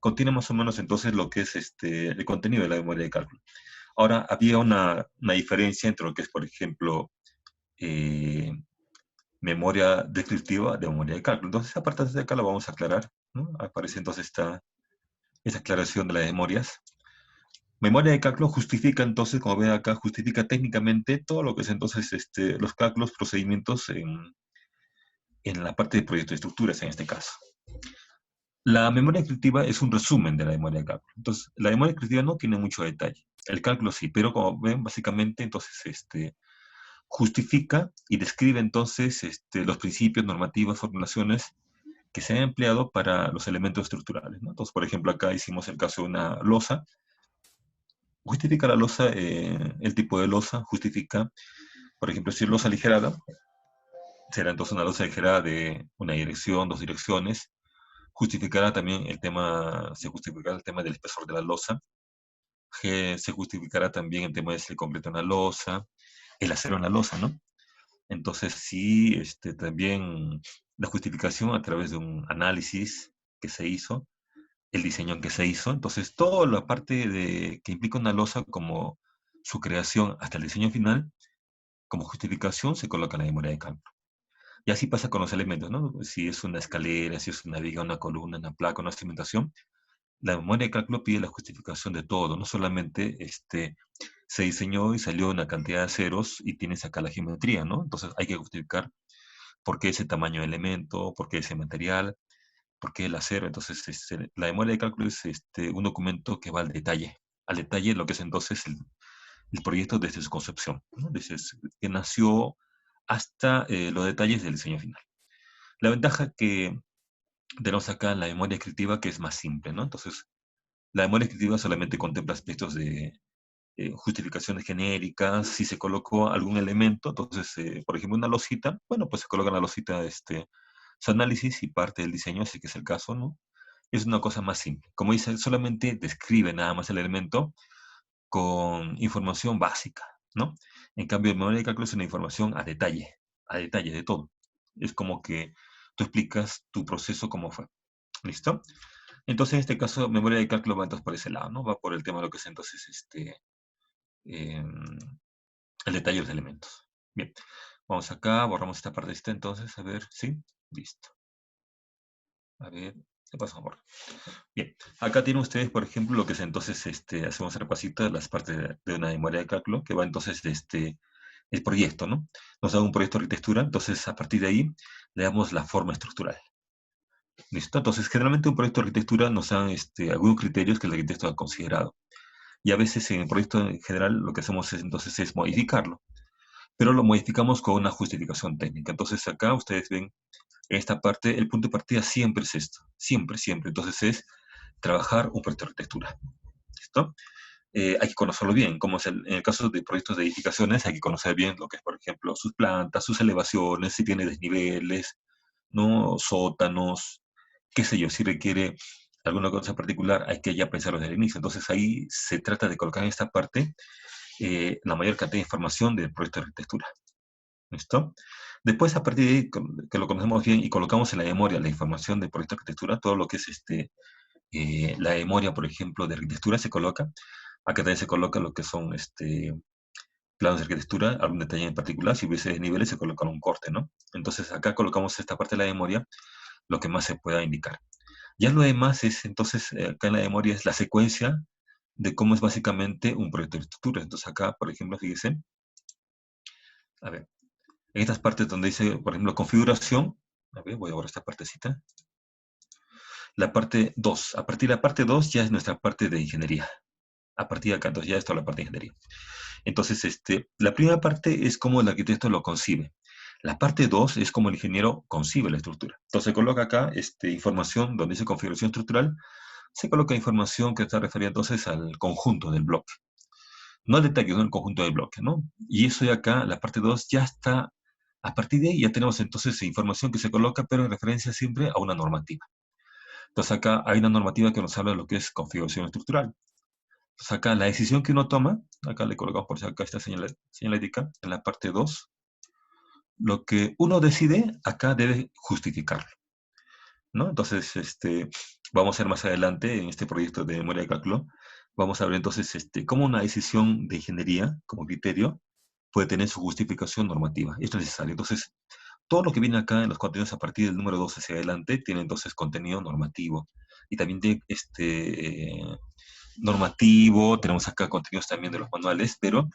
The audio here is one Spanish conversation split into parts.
contiene más o menos entonces lo que es el contenido de la memoria de cálculo. Ahora, había una diferencia entre lo que es, por ejemplo, eh, memoria descriptiva de memoria de cálculo. Entonces, esa parte de acá la vamos a aclarar, ¿no? Aparece entonces esa aclaración de las memorias. Memoria de cálculo justifica entonces, como ven acá, justifica técnicamente todo lo que es entonces los cálculos, procedimientos en la parte de proyecto de estructuras en este caso. La memoria descriptiva es un resumen de la memoria de cálculo. Entonces, la memoria descriptiva no tiene mucho detalle. El cálculo sí, pero como ven, básicamente, entonces, justifica y describe entonces los principios, normativas, formulaciones que se han empleado para los elementos estructurales, ¿no? Entonces, por ejemplo, acá hicimos el caso de una losa. Justifica la losa, el tipo de losa, justifica, por ejemplo, si es losa aligerada, será entonces una losa aligerada de una dirección, dos direcciones. Justificará también se justificará el tema del espesor de la losa. Se justificará también el tema de si el concreto en la losa, el acero en la losa, ¿no? Entonces, sí, también la justificación a través de un análisis que se hizo, el diseño que se hizo. Entonces, toda la parte que implica una losa, como su creación hasta el diseño final, como justificación se coloca en la memoria de cálculo. Y así pasa con los elementos, ¿no? Si es una escalera, si es una viga, una columna, una placa, una cimentación, la memoria de cálculo pide la justificación de todo, no solamente se diseñó y salió una cantidad de ceros y tienes acá la geometría, ¿no? Entonces hay que justificar por qué ese tamaño de elemento, por qué ese material, por qué el acero. Entonces, la memoria de cálculo es un documento que va al detalle de lo que es entonces el proyecto desde su concepción, ¿no? Desde que nació hasta los detalles del diseño final. La ventaja que tenemos acá en la memoria descriptiva que es más simple, ¿no? Entonces, la memoria descriptiva solamente contempla aspectos de justificaciones genéricas, si se colocó algún elemento, entonces, por ejemplo, una losita, bueno, pues se coloca en la losita su análisis y parte del diseño, así que es el caso, ¿no? Es una cosa más simple. Como dice, solamente describe nada más el elemento con información básica, ¿no? En cambio, el memoria de cálculo es una información a detalle de todo. Es como que tú explicas tu proceso cómo fue. ¿Listo? Entonces, en este caso, memoria de cálculo va entonces por ese lado, ¿no? Va por el tema de lo que es entonces em, el detalle de los elementos. Bien, vamos acá, borramos esta partecita entonces, a ver, ¿sí? Listo. A ver, ¿qué pasó, amor? Bien, acá tienen ustedes, por ejemplo, lo que es entonces, hacemos un repasito de las partes de una memoria de cálculo, que va entonces, el proyecto, ¿no? Nos da un proyecto de arquitectura, entonces a partir de ahí le damos la forma estructural. ¿Listo? Entonces, generalmente un proyecto de arquitectura nos da algunos criterios que el arquitecto ha considerado. Y a veces en el proyecto en general lo que hacemos es, entonces es modificarlo, pero lo modificamos con una justificación técnica. Entonces acá ustedes ven en esta parte, el punto de partida siempre es esto, siempre, siempre. Entonces es trabajar un proyecto de arquitectura. ¿Listo? Hay que conocerlo bien, como es en el caso de proyectos de edificaciones, hay que conocer bien lo que es, por ejemplo, sus plantas, sus elevaciones, si tiene desniveles, ¿no? Sótanos, qué sé yo, si requiere alguna cosa particular, hay que ya pensarlo desde el inicio. Entonces ahí se trata de colocar en esta parte la mayor cantidad de información del proyecto de arquitectura. ¿Listo? Después, a partir de ahí, que lo conocemos bien y colocamos en la memoria la información del proyecto de arquitectura, todo lo que es la memoria, por ejemplo, de arquitectura se coloca. Acá también se coloca lo que son planos de arquitectura, algún detalle en particular. Si hubiese niveles, se coloca un corte, ¿no? Entonces, acá colocamos esta parte de la memoria, lo que más se pueda indicar. Ya lo demás es, entonces, acá en la memoria es la secuencia de cómo es básicamente un proyecto de arquitectura. Entonces, acá, por ejemplo, fíjense, a ver, en estas partes donde dice, por ejemplo, configuración, a ver, voy a borrar esta partecita. La parte 2, a partir de la parte 2 ya es nuestra parte de ingeniería. A partir de acá, entonces ya es toda la parte de ingeniería. Entonces, la primera parte es cómo el arquitecto lo concibe. La parte 2 es cómo el ingeniero concibe la estructura. Entonces, se coloca acá información donde dice configuración estructural, se coloca información que está referida entonces al conjunto del bloque. No al detalle, no al conjunto del bloque, ¿no? Y eso de acá, la parte 2 ya está, a partir de ahí ya tenemos entonces información que se coloca, pero en referencia siempre a una normativa. Entonces acá hay una normativa que nos habla de lo que es configuración estructural. Entonces acá la decisión que uno toma, acá le colocamos por si acá esta señalética, en la parte 2, lo que uno decide, acá debe justificarlo, ¿no? Entonces, vamos a ver más adelante en este proyecto de memoria de cálculo, vamos a ver entonces cómo una decisión de ingeniería como criterio puede tener su justificación normativa. Esto es necesario. Entonces, todo lo que viene acá en los contenidos a partir del número 2 hacia adelante tiene entonces contenido normativo. Y también tiene normativo, tenemos acá contenidos también de los manuales, pero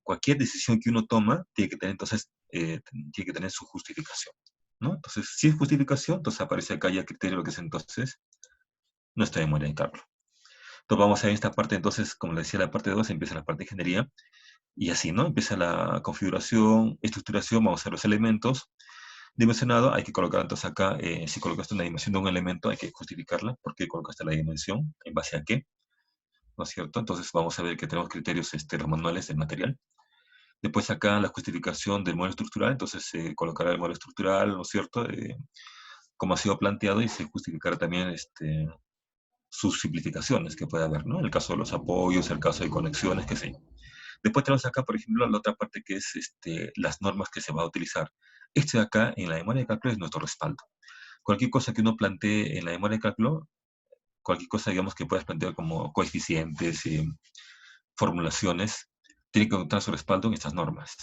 cualquier decisión que uno toma tiene que tener entonces tiene que tener su justificación, ¿no? Entonces, si es justificación, entonces aparece acá ya criterio lo que es entonces nuestra memoria de cálculo. Entonces vamos a ver esta parte, entonces, como le decía, la parte 2 empieza la parte de ingeniería, y así, ¿no? Empieza la configuración, estructuración, vamos a ver los elementos. Dimensionado, hay que colocar entonces acá, si colocaste una dimensión de un elemento, hay que justificarla, por qué colocaste la dimensión, en base a qué, ¿no es cierto? Entonces vamos a ver que tenemos criterios, los manuales del material. Después acá la justificación del modelo estructural, entonces se colocará el modelo estructural, ¿no es cierto? Como ha sido planteado y se justificará también sus simplificaciones que puede haber, ¿no? En el caso de los apoyos, el caso de conexiones, qué sé yo. Después tenemos acá, por ejemplo, la otra parte que es las normas que se va a utilizar. Este de acá, en la memoria de cálculo, es nuestro respaldo. Cualquier cosa que uno plantee en la memoria de cálculo, cualquier cosa, digamos, que puedas plantear como coeficientes, formulaciones, tiene que encontrar su respaldo en estas normas.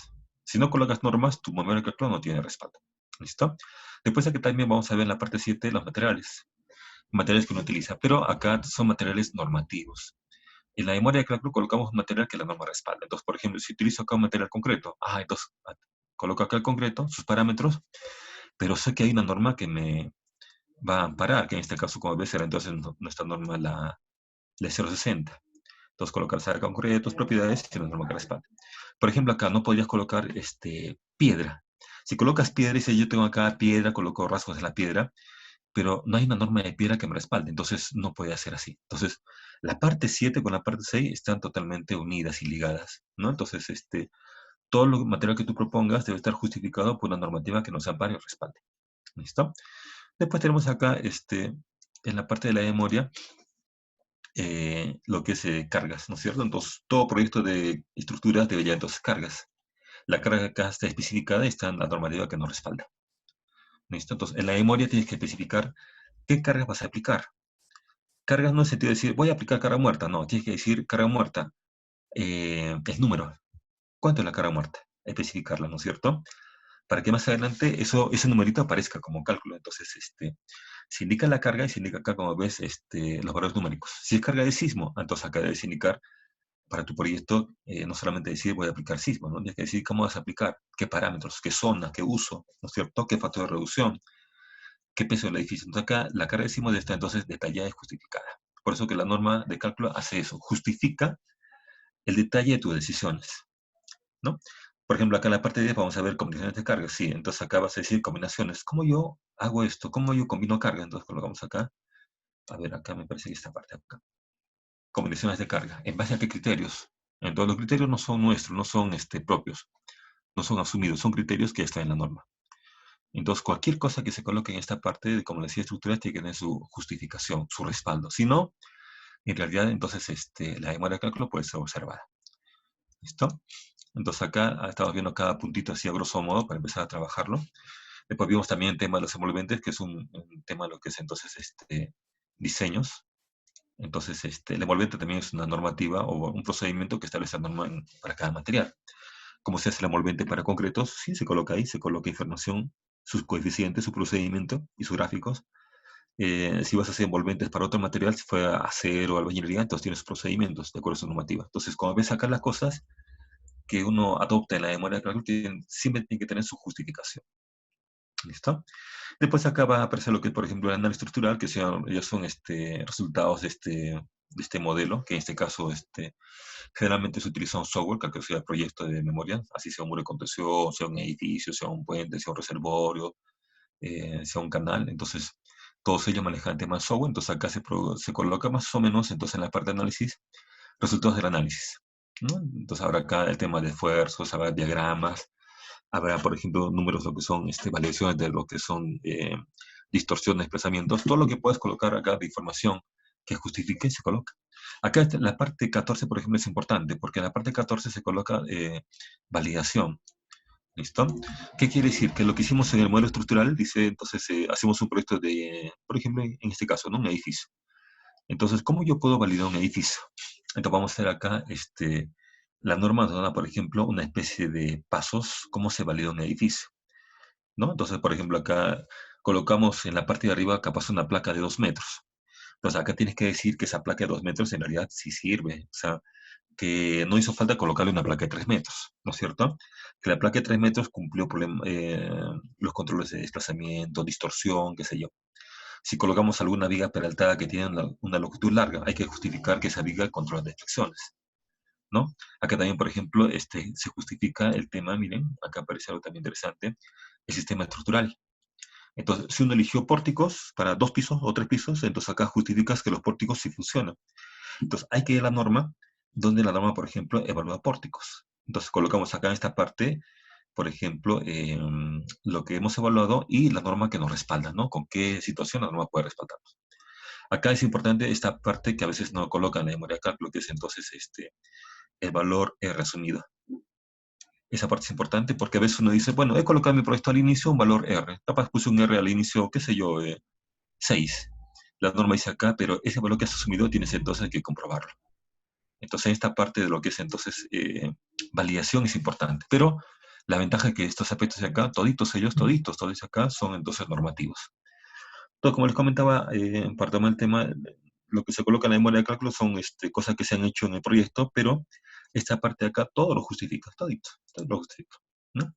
Si no colocas normas, tu memoria de cálculo no tiene respaldo. ¿Listo? Después aquí también vamos a ver en la parte 7 los materiales que uno utiliza, pero acá son materiales normativos. En la memoria de cálculo colocamos un material que la norma respalda. Entonces, por ejemplo, si utilizo acá un material concreto, entonces coloco acá el concreto, sus parámetros, pero sé que hay una norma que me va a amparar, que en este caso, como ves, será entonces nuestra norma la 060. Entonces, colocar acá concretos, propiedades y una norma que respalda. Por ejemplo, acá no podrías colocar piedra. Si colocas piedra y dices, yo tengo acá piedra, coloco rasgos de la piedra, pero no hay una norma de piedra que me respalde, entonces no puede ser así. Entonces, la parte 7 con la parte 6 están totalmente unidas y ligadas, ¿no? Entonces, todo lo material que tú propongas debe estar justificado por una normativa que nos ampare y respalde. ¿Listo? Después tenemos acá, en la parte de la memoria, lo que es cargas, ¿no es cierto? Entonces, todo proyecto de estructuras debería entonces cargas. La carga acá está especificada y está en la normativa que nos respalda. ¿Listo? Entonces, en la memoria tienes que especificar qué cargas vas a aplicar. Cargas no es sentido de decir, voy a aplicar carga muerta. No, tienes que decir carga muerta. El número. ¿Cuánto es la carga muerta? Especificarla, ¿no es cierto? Para que más adelante ese numerito aparezca como cálculo. Entonces, se indica la carga y se indica acá, como ves, los valores numéricos. Si es carga de sismo, entonces acá debes indicar para tu proyecto, no solamente decir voy a aplicar sismo, ¿no? Tienes que decir cómo vas a aplicar, qué parámetros, qué zona, qué uso, ¿no es cierto? Qué factor de reducción, qué peso del edificio. Entonces acá la carga de sismo debe estar entonces detallada y justificada. Por eso que la norma de cálculo hace eso, justifica el detalle de tus decisiones, ¿no? Por ejemplo, acá en la parte 10 vamos a ver combinaciones de cargas. Sí, entonces acá vas a decir combinaciones. ¿Cómo yo hago esto? ¿Cómo yo combino carga? Entonces colocamos acá. A ver, acá me parece que esta parte acá. Combinaciones de carga. ¿En base a qué criterios? Entonces los criterios no son nuestros, no son propios, no son asumidos, son criterios que están en la norma. Entonces cualquier cosa que se coloque en esta parte, como les decía, estructura, tiene que tener su justificación, su respaldo. Si no, en realidad entonces la memoria de cálculo puede ser observada. ¿Listo? Entonces acá estamos viendo cada puntito así a grosso modo para empezar a trabajarlo. Después vimos también el tema de los envolventes, que es un tema de lo que es entonces diseños. Entonces, el envolvente también es una normativa o un procedimiento que establece la norma para cada material. ¿Cómo se hace el envolvente para concretos? Sí, se coloca ahí, se coloca información, sus coeficientes, su procedimiento y sus gráficos. Si vas a hacer envolventes para otro material, si fue acero o albañilería, entonces tienes procedimientos de acuerdo a su normativa. Entonces, cuando ves acá las cosas que uno adopta en la memoria de cálculo, siempre tiene que tener su justificación. ¿Listo? Después acá va a aparecer lo que es, por ejemplo, el análisis estructural, que ya son resultados de este modelo, que en este caso generalmente se utiliza un software que sea el proyecto de memoria, así sea un muro de contención, sea un edificio, sea un puente, sea un reservorio, sea un canal. Entonces, todos ellos manejan el tema de software. Entonces, acá se coloca más o menos, entonces en la parte de análisis, resultados del análisis, ¿no? Entonces, habrá acá el tema de esfuerzos, habrá diagramas, habrá, por ejemplo, números, lo que son validaciones de lo que son distorsiones, desplazamientos, todo lo que puedes colocar acá de información que justifique se coloca. Acá la parte 14, por ejemplo, es importante, porque en la parte 14 se coloca validación. ¿Listo? ¿Qué quiere decir? Que lo que hicimos en el modelo estructural, dice, entonces hacemos un proyecto de, por ejemplo, en este caso, ¿no? Un edificio. Entonces, ¿cómo yo puedo validar un edificio? Entonces, vamos a hacer acá, la norma nos da, por ejemplo, una especie de pasos, cómo se valida un edificio, ¿no? Entonces, por ejemplo, acá colocamos en la parte de arriba capaz una placa de 2 metros. Entonces, acá tienes que decir que esa placa de 2 metros en realidad sí sirve. O sea, que no hizo falta colocarle una placa de 3 metros, ¿no es cierto? Que la placa de 3 metros cumplió los controles de desplazamiento, distorsión, qué sé yo. Si colocamos alguna viga peraltada que tiene una longitud larga, hay que justificar que esa viga controla deflexiones, ¿no? Acá también, por ejemplo, se justifica el tema, miren, acá aparece algo también interesante, el sistema estructural. Entonces, si uno eligió pórticos para 2 pisos o 3 pisos, entonces acá justificas que los pórticos sí funcionan. Entonces, hay que ir a la norma, donde la norma, por ejemplo, evalúa pórticos. Entonces, colocamos acá en esta parte, por ejemplo, lo que hemos evaluado y la norma que nos respalda, ¿no? Con qué situación la norma puede respaldarnos. Acá es importante esta parte que a veces no colocan en la memoria de cálculo, que es entonces el valor R asumido. Esa parte es importante porque a veces uno dice, bueno, he colocado en mi proyecto al inicio un valor R. Capaz puse un R al inicio, qué sé yo, 6. La norma dice acá, pero ese valor que has asumido tienes entonces que comprobarlo. Entonces, esta parte de lo que es entonces validación es importante. Pero la ventaja es que estos aspectos de acá, todos acá, son entonces normativos. Entonces, como les comentaba, para tomar el tema, lo que se coloca en la memoria de cálculo son cosas que se han hecho en el proyecto, pero esta parte de acá todo lo justifica, todo lo justifica, ¿no?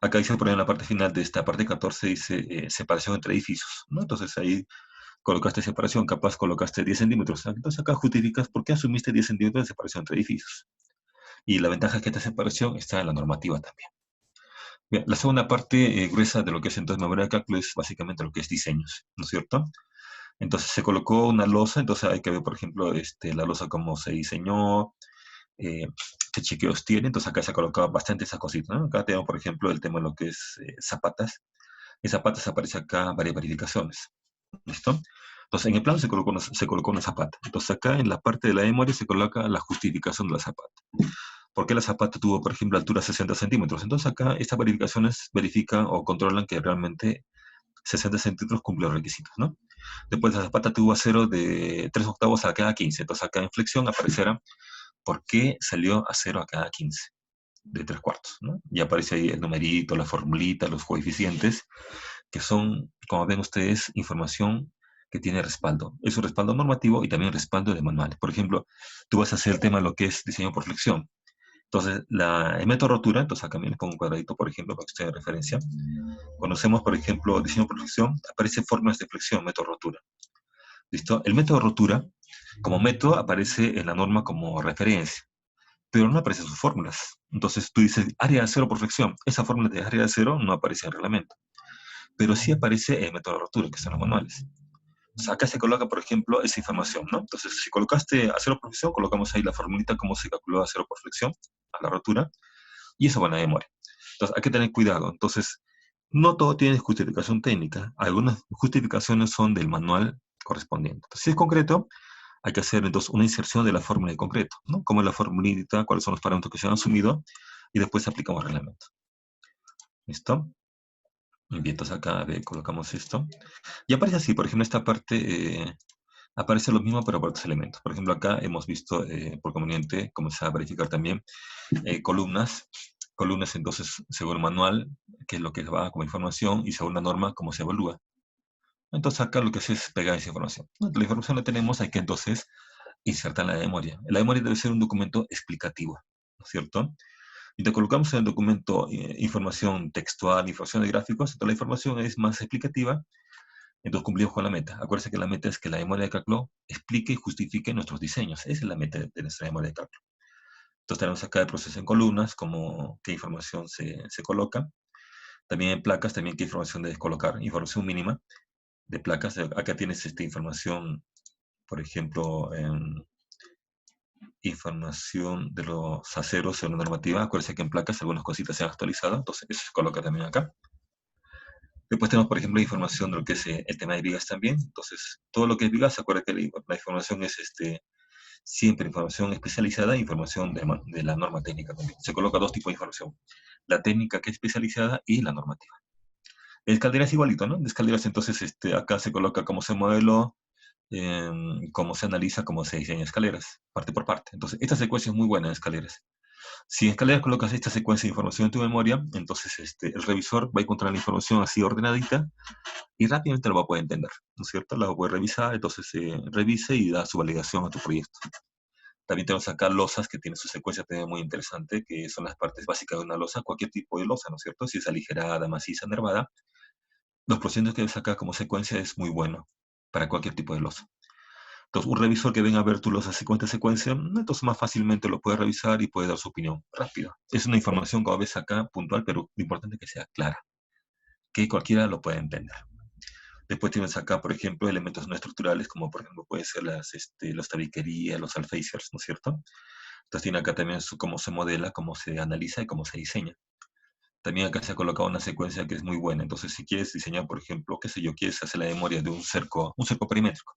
Acá dice, por ejemplo, en la parte final de esta parte 14 dice separación entre edificios, ¿no? Entonces ahí colocaste separación, capaz colocaste 10 centímetros. Entonces acá justificas por qué asumiste 10 centímetros de separación entre edificios. Y la ventaja es que esta separación está en la normativa también. Bien, la segunda parte gruesa de lo que es entonces memoria de cálculo es básicamente lo que es diseños, ¿no es cierto? Entonces se colocó una losa, entonces hay que ver, por ejemplo, la losa cómo se diseñó, eh, qué chequeos tiene, entonces acá se ha colocado bastante esas cositas, ¿no? Acá tenemos, por ejemplo, el tema de lo que es zapatas. En zapatas aparece acá varias verificaciones, ¿listo? Entonces en el plano se colocó una zapata. Entonces acá en la parte de la memoria se coloca la justificación de la zapata. ¿Por qué la zapata tuvo, por ejemplo, altura 60 centímetros? Entonces acá estas verificaciones verifican o controlan que realmente 60 centímetros cumple los requisitos, ¿no? Después la zapata tuvo acero de 3 octavos a cada 15. Entonces acá en flexión aparecerá por qué salió acero a cada 15 de 3 cuartos, ¿no? Y aparece ahí el numerito, la formulita, los coeficientes, que son, como ven ustedes, información que tiene respaldo. Es un respaldo normativo y también respaldo de manuales. Por ejemplo, tú vas a hacer el tema de lo que es diseño por flexión. Entonces, el método rotura, entonces acá me le pongo un cuadradito, por ejemplo, para que usted de referencia. Conocemos, por ejemplo, diseño por flexión, aparece formas de flexión, método rotura. ¿Listo? El método rotura, como método, aparece en la norma como referencia, pero no aparecen sus fórmulas. Entonces tú dices área de acero por flexión. Esa fórmula de área de acero no aparece en el reglamento, pero sí aparece el método de rotura, que son los manuales. O sea, acá se coloca, por ejemplo, esa información, ¿no? Entonces, si colocaste acero por flexión, colocamos ahí la formulita, cómo se calculó acero por flexión a la rotura, y eso va en la memoria. Entonces, hay que tener cuidado. Entonces, no todo tiene justificación técnica. Algunas justificaciones son del manual correspondiente. Entonces, si es concreto, hay que hacer entonces una inserción de la fórmula de concreto, ¿no? Como es la formulita, cuáles son los parámetros que se han asumido, y después aplicamos el reglamento. ¿Listo? Bien, entonces acá colocamos esto. Y aparece así, por ejemplo, esta parte aparece lo mismo, pero por otros elementos. Por ejemplo, acá hemos visto por conveniente comenzar a verificar también columnas. Columnas, entonces, según el manual, qué es lo que va como información, y según la norma, cómo se evalúa. Entonces, acá lo que se es pegar esa información. La información la tenemos, hay que entonces insertarla en la memoria. La memoria debe ser un documento explicativo, ¿no es cierto? Y te colocamos en el documento información textual, información de gráficos, entonces la información es más explicativa, entonces cumplimos con la meta. Acuérdense que la meta es que la memoria de cálculo explique y justifique nuestros diseños. Esa es la meta de nuestra memoria de cálculo. Entonces tenemos acá el proceso en columnas, como qué información se coloca. También en placas, también qué información debes colocar, información mínima de placas. Acá tienes esta información, por ejemplo, en información de los aceros según la normativa. Acuérdense que en placas algunas cositas se han actualizado, entonces eso se coloca también acá. Después tenemos, por ejemplo, información de lo que es el tema de vigas también. Entonces, todo lo que es vigas, acuérdense que la información es Siempre información especializada e información de la norma técnica también. Se coloca dos tipos de información. La técnica que es especializada y la normativa. El Caldera es igualito, ¿no? En Escaleras, entonces, acá se coloca cómo se modeló, cómo se analiza, cómo se diseña escaleras, parte por parte. Entonces, esta secuencia es muy buena en escaleras. Si en escaleras colocas esta secuencia de información en tu memoria, entonces el revisor va a encontrar la información así ordenadita y rápidamente lo va a poder entender, ¿no es cierto? La va a poder revisar, entonces revise y da su validación a tu proyecto. También tenemos acá losas que tienen su secuencia también muy interesante, que son las partes básicas de una losa, cualquier tipo de losa, ¿no es cierto? Si es aligerada, maciza, nervada, los procedimientos que ves acá como secuencia es muy bueno para cualquier tipo de losa. Entonces, un revisor que venga a ver tu losa secuencia a secuencia, entonces más fácilmente lo puede revisar y puede dar su opinión rápida. Es una información, como ves acá, puntual, pero lo importante es que sea clara, que cualquiera lo pueda entender. Después tienes acá, por ejemplo, elementos no estructurales, como por ejemplo puede ser las tabiquerías, los alféizers, ¿no es cierto? Entonces tiene acá también cómo se modela, cómo se analiza y cómo se diseña. También acá se ha colocado una secuencia que es muy buena. Entonces, si quieres diseñar, por ejemplo, qué sé yo, quieres hacer la memoria de un cerco perimétrico.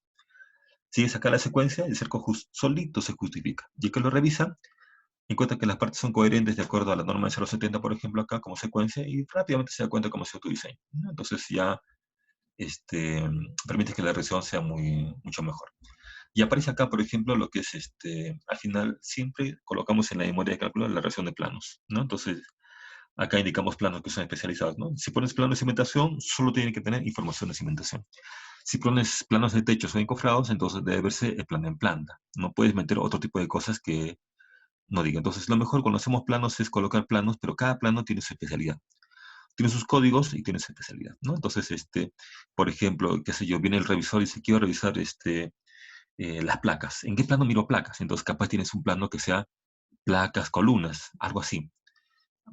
Sigues acá la secuencia, el cerco solito se justifica. Y que lo revisa, encuentra que las partes son coherentes de acuerdo a la norma de 0,70, por ejemplo, acá como secuencia, y rápidamente se da cuenta cómo se tu diseño, ¿no? Entonces ya permite que la resolución sea mucho mejor. Y aparece acá, por ejemplo, lo que es, al final siempre colocamos en la memoria de cálculo la relación de planos, ¿no? Entonces, acá indicamos planos que son especializados, ¿no? Si pones planos de cimentación, solo tiene que tener información de cimentación. Si pones planos de techos o encofrados, entonces debe verse el plano en planta. No puedes meter otro tipo de cosas que no diga. Entonces, lo mejor cuando hacemos planos es colocar planos, pero cada plano tiene su especialidad. Tiene sus códigos y tiene su especialidad, ¿no? Entonces, por ejemplo, qué sé yo, viene el revisor y dice, quiero revisar las placas. ¿En qué plano miro placas? Entonces, capaz tienes un plano que sea placas, columnas, algo así.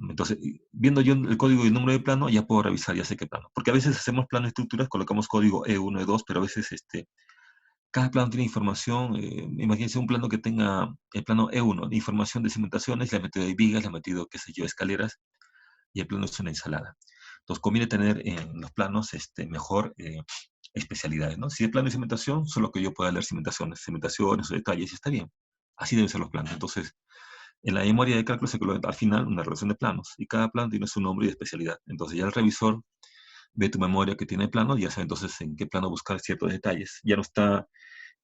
Entonces, viendo yo el código y el número de plano, ya puedo revisar, ya sé qué plano. Porque a veces hacemos plano de estructuras, colocamos código E1, E2, pero a veces cada plano tiene información. Imagínense un plano que tenga el plano E1, de información de cimentaciones, le ha metido de vigas, le ha metido, qué sé yo, escaleras, y el plano es una ensalada. Entonces, conviene tener en los planos mejor especialidades, ¿no? Si es plano de cimentación, solo que yo pueda leer cimentaciones o detalles, y está bien. Así deben ser los planos. Entonces, en la memoria de cálculo se coloca al final una relación de planos y cada plano tiene su nombre y especialidad. Entonces ya el revisor ve tu memoria que tiene planos y ya sabe entonces en qué plano buscar ciertos detalles. Ya no está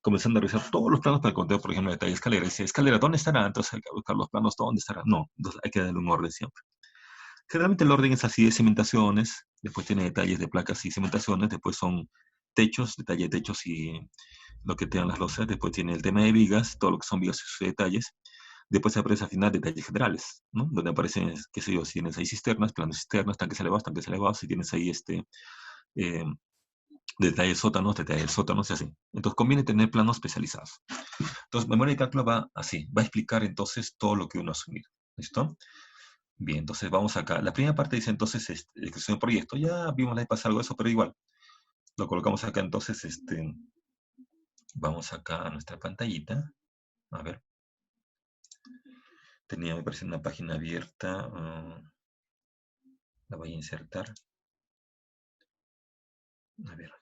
comenzando a revisar todos los planos para encontrar, por ejemplo, detalles de escalera. Dice, escalera, ¿dónde estará? Entonces hay que buscar los planos, ¿dónde estará? No, entonces hay que darle un orden siempre. Generalmente el orden es así, de cimentaciones, después tiene detalles de placas y cimentaciones, después son techos, detalle de techos y lo que tengan las losas, después tiene el tema de vigas, todo lo que son vigas y sus detalles, después aparece al final detalles generales, ¿no? Donde aparecen, qué sé yo, si tienes ahí cisternas, planos cisternas, tanques elevados, si tienes ahí eh, detalles sótanos y así. Entonces conviene tener planos especializados. Entonces, memoria de cálculo va así, va a explicar entonces todo lo que uno ha asumido. ¿Listo? Bien, entonces vamos acá. La primera parte dice entonces descripción de proyecto. Ya vimos la vez pasada algo de eso, pero igual. Lo colocamos acá entonces, vamos acá a nuestra pantallita. A ver. Tenía, me parece, una página abierta. La voy a insertar. A ver.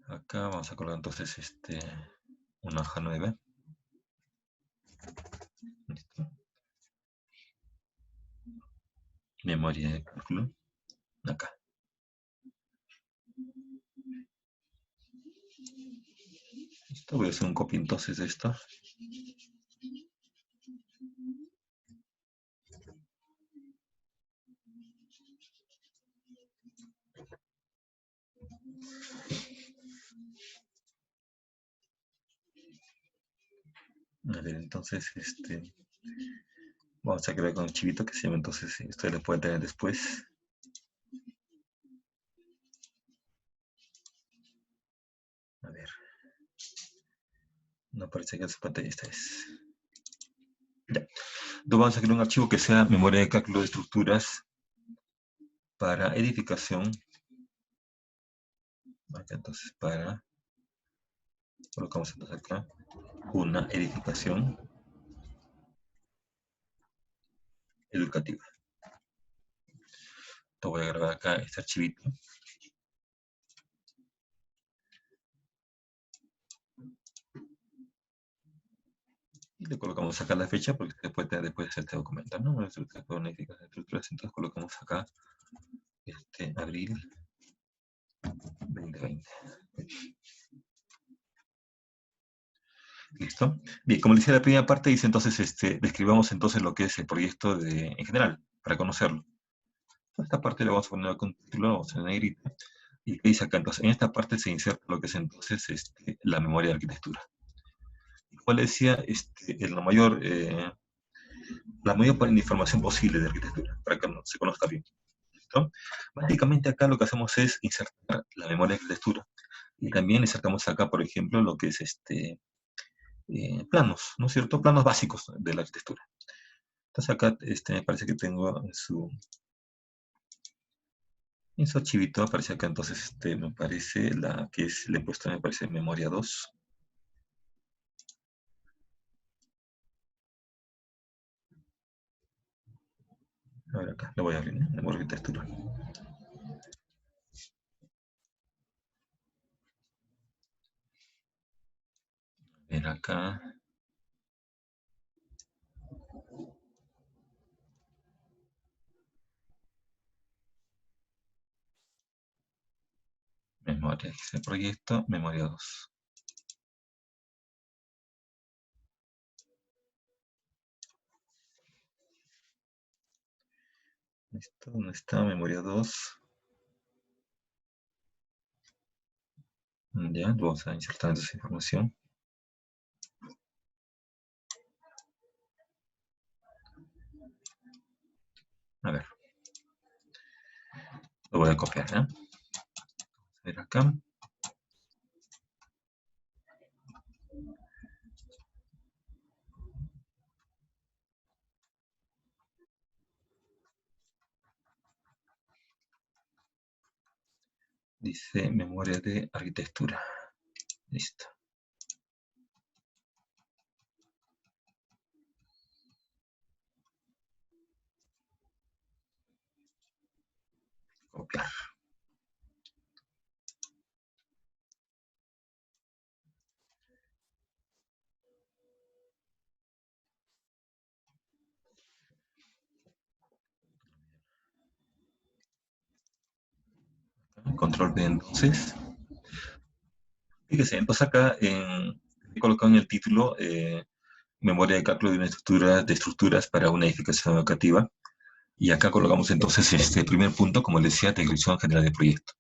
Acá vamos a colocar entonces una hoja nueva. ¿Listo? Memoria de cálculo. Acá. Listo. Voy a hacer un copy entonces de esto. A ver, entonces, vamos a crear con un chivito que se llama entonces, ustedes lo pueden tener después. A ver. No parece que en su pantalla esta es. Ya. Entonces vamos a crear un archivo que sea memoria de cálculo de estructuras para edificación. Acá entonces colocamos entonces acá una edificación educativa. Entonces voy a grabar acá este archivito. le colocamos acá la fecha porque se puede tener después este documento, ¿no? Estructuras, entonces colocamos acá abril 2020. ¿Listo? Bien, como le decía la primera parte, dice entonces, describamos entonces lo que es el proyecto en general, para conocerlo. Esta parte le vamos a poner con título, vamos a negrita, y ¿qué dice acá? Entonces, en esta parte se inserta lo que es entonces la memoria de arquitectura. Como le decía, la mayor información posible de arquitectura, para que se conozca bien. ¿Listo? Básicamente acá lo que hacemos es insertar la memoria de arquitectura. Y también insertamos acá, por ejemplo, lo que es planos, ¿no es cierto? Planos básicos de la arquitectura. Entonces acá me parece que tengo en su archivito, aparece acá, entonces me parece la que es, le he puesto, me parece memoria 2. A ver acá, lo voy a abrir, ¿no? Memoria de arquitectura. A ver acá. Memoria, ese proyecto, memoria 2. ¿Esto dónde está? Memoria 2. Ya, vamos a insertar esa información. A ver, lo voy a copiar, ¿eh? A ver acá. Dice memoria de arquitectura. Listo. Copiar. Control B entonces. Fíjese, entonces acá he colocado en el título memoria de cálculo de estructuras para una edificación educativa. Y acá colocamos entonces este primer punto, como les decía, descripción general del proyecto.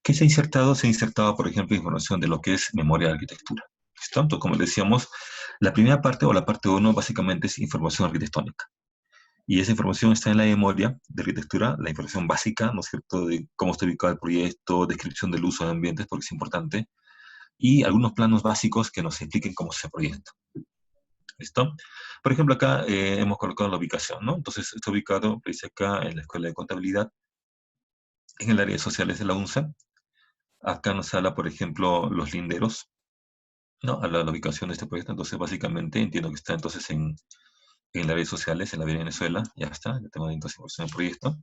¿Qué se ha insertado? Se ha insertado, por ejemplo, información de lo que es memoria de arquitectura. ¿Listo? Entonces, como decíamos, la primera parte o la parte 1 básicamente es información arquitectónica. Y esa información está en la memoria de arquitectura, la información básica, ¿no es cierto?, de cómo está ubicado el proyecto, descripción del uso de ambientes, porque es importante, y algunos planos básicos que nos expliquen cómo es ese proyecto. ¿Listo? Por ejemplo, acá hemos colocado la ubicación, ¿no? Entonces, está ubicado, dice acá, en la Escuela de Contabilidad, en el área de sociales de la UNSA. Acá nos habla, por ejemplo, los linderos, ¿no? Habla de la ubicación de este proyecto. Entonces, básicamente, entiendo que está entonces en las redes sociales, en la Avenida Venezuela. Ya está, ya tengo entonces información del proyecto.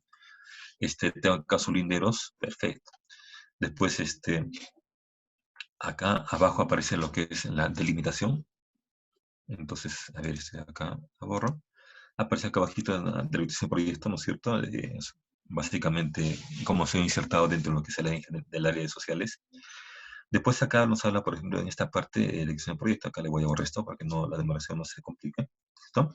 Tengo acá sus linderos, perfecto. Después, acá abajo aparece lo que es la delimitación. Entonces, a ver, acá la borro. Aparece acá abajito la delimitación proyecto, ¿no es cierto? Básicamente, cómo se ha insertado dentro de lo que es del área de sociales. Después acá nos habla, por ejemplo, en esta parte de elección de proyecto. Acá le voy a borrar esto para que no, la demoración no se complique. ¿Listo?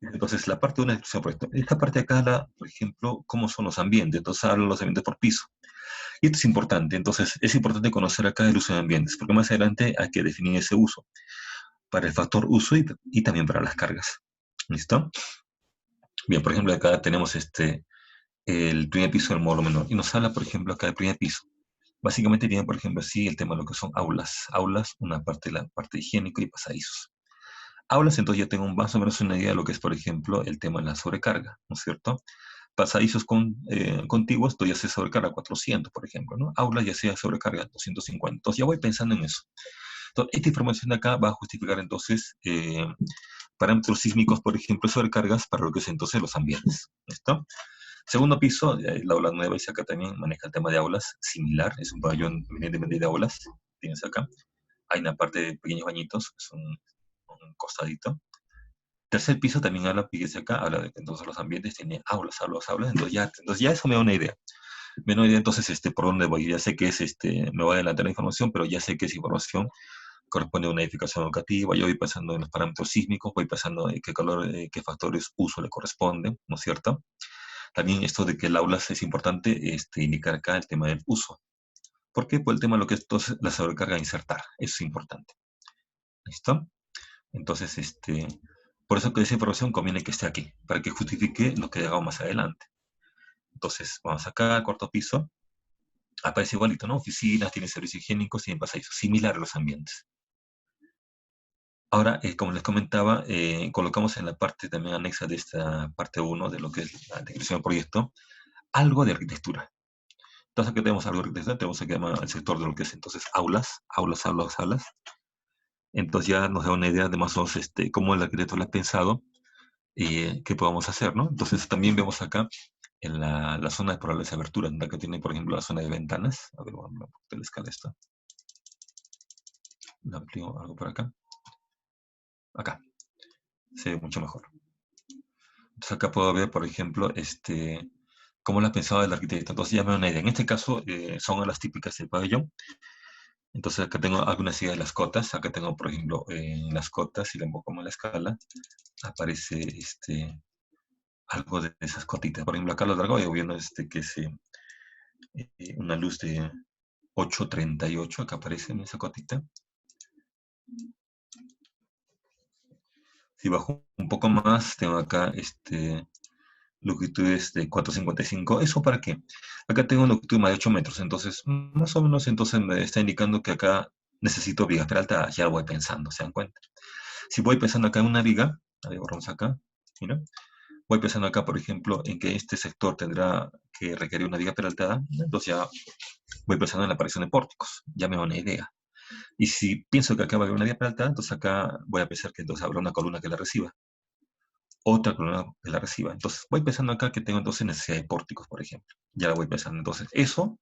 Entonces, la parte de una elección de proyecto. Esta parte acá habla, por ejemplo, cómo son los ambientes. Entonces, habla de los ambientes por piso. Y esto es importante. Entonces, es importante conocer acá el uso de ambientes, porque más adelante hay que definir ese uso para el factor uso y también para las cargas. ¿Listo? Bien, por ejemplo, acá tenemos el primer piso del módulo menor. Y nos habla, por ejemplo, acá del primer piso. Básicamente tiene, por ejemplo, así el tema de lo que son aulas. Aulas, una parte de la parte higiénica y pasadizos. Aulas, entonces ya tengo más o menos una idea de lo que es, por ejemplo, el tema de la sobrecarga, ¿no es cierto? Pasadizos contiguos, esto ya sea sobrecarga 400, por ejemplo, ¿no? Aulas ya sea sobrecarga 250. Entonces ya voy pensando en eso. Entonces, esta información de acá va a justificar entonces parámetros sísmicos, por ejemplo, sobrecargas para lo que es entonces los ambientes. ¿Listo? Segundo piso, la aula nueva, y acá también maneja el tema de aulas, similar, es un pabellón evidentemente de aulas, tienes acá. Hay una parte de pequeños bañitos, que son un costadito. Tercer piso también habla, fíjese acá, habla de que entonces los ambientes tienen aulas, entonces ya eso me da una idea. Me da una idea entonces por dónde voy. Ya sé que es, me voy a adelantar la información, pero ya sé que esa información corresponde a una edificación educativa. Yo voy pensando en los parámetros sísmicos, voy pensando en qué calor, qué factores uso le corresponden, ¿no es cierto? También esto de que el aula es importante indicar acá el tema del uso. ¿Por qué? Por el tema de lo que es entonces la sobrecarga a insertar. Eso es importante. ¿Listo? Entonces, por eso que esa información conviene que esté aquí, para que justifique lo que hagamos más adelante. Entonces, vamos acá, cuarto piso, aparece igualito, ¿no? Oficinas, tiene servicios higiénicos, tiene pasadizos, similar a los ambientes. Ahora, como les comentaba, colocamos en la parte también anexa de esta parte 1 de lo que es la descripción del proyecto, algo de arquitectura. Entonces, aquí tenemos algo de arquitectura, tenemos aquí el sector de lo que es entonces aulas. Entonces ya nos da una idea de más o menos cómo el arquitecto lo ha pensado y qué podemos hacer, ¿no? Entonces también vemos acá en la zona de probables aberturas, donde acá tiene, por ejemplo, la zona de ventanas. A ver, vamos a poner la escala esta. Le amplío algo por acá. Acá. Se ve mucho mejor. Entonces acá puedo ver, por ejemplo, cómo lo ha pensado el arquitecto. Entonces ya me da una idea. En este caso son las típicas del pabellón. Entonces acá tengo algunas ideas de las cotas. Acá tengo, por ejemplo, las cotas, si le pongo como la escala, aparece algo de esas cotitas. Por ejemplo, acá lo largo voy viendo que es una luz de 838, acá aparece en esa cotita. Si bajo un poco más, tengo acá longitudes de 455. ¿Eso para qué? Acá tengo una longitud más de 8 metros, entonces más o menos entonces me está indicando que acá necesito vigas peraltadas. Ya lo voy pensando, ¿se dan cuenta? Si voy pensando acá en una viga, a ver, borramos acá, mira, voy pensando acá, por ejemplo, en que este sector tendrá que requerir una viga peraltada, entonces ya voy pensando en la aparición de pórticos, ya me da una idea. Y si pienso que acá va a haber una viga peraltada, entonces acá voy a pensar que entonces habrá una columna que la reciba, otra columna que la reciba. Entonces voy pensando acá que tengo entonces necesidad de pórticos, por ejemplo. Ya la voy pensando. Entonces eso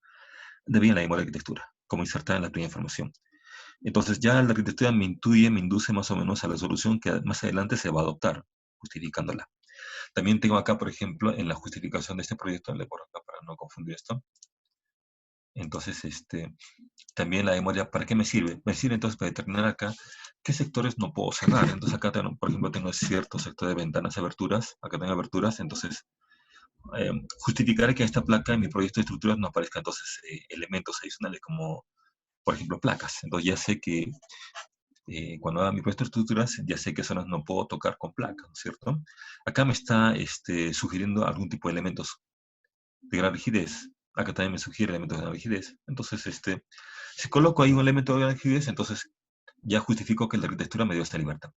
debía en la memoria de arquitectura, como insertada en la primera información. Entonces ya la arquitectura me intuye, me induce más o menos a la solución que más adelante se va a adoptar, justificándola. También tengo acá, por ejemplo, en la justificación de este proyecto, le borro acá para no confundir esto. Entonces, también la memoria, ¿para qué me sirve? Me sirve entonces para determinar acá qué sectores no puedo cerrar. Entonces acá, tengo, por ejemplo, tengo cierto sector de ventanas, aberturas, acá tengo aberturas, entonces justificar que esta placa en mi proyecto de estructuras no aparezca entonces elementos adicionales como, por ejemplo, placas. Entonces ya sé que cuando haga mi proyecto de estructuras, ya sé qué zonas no puedo tocar con placas, ¿no es cierto? Acá me está sugiriendo algún tipo de elementos de gran rigidez. Acá también me sugiere elementos de gran rigidez. Entonces, si coloco ahí un elemento de gran rigidez, entonces ya justifico que la arquitectura me dio esta libertad.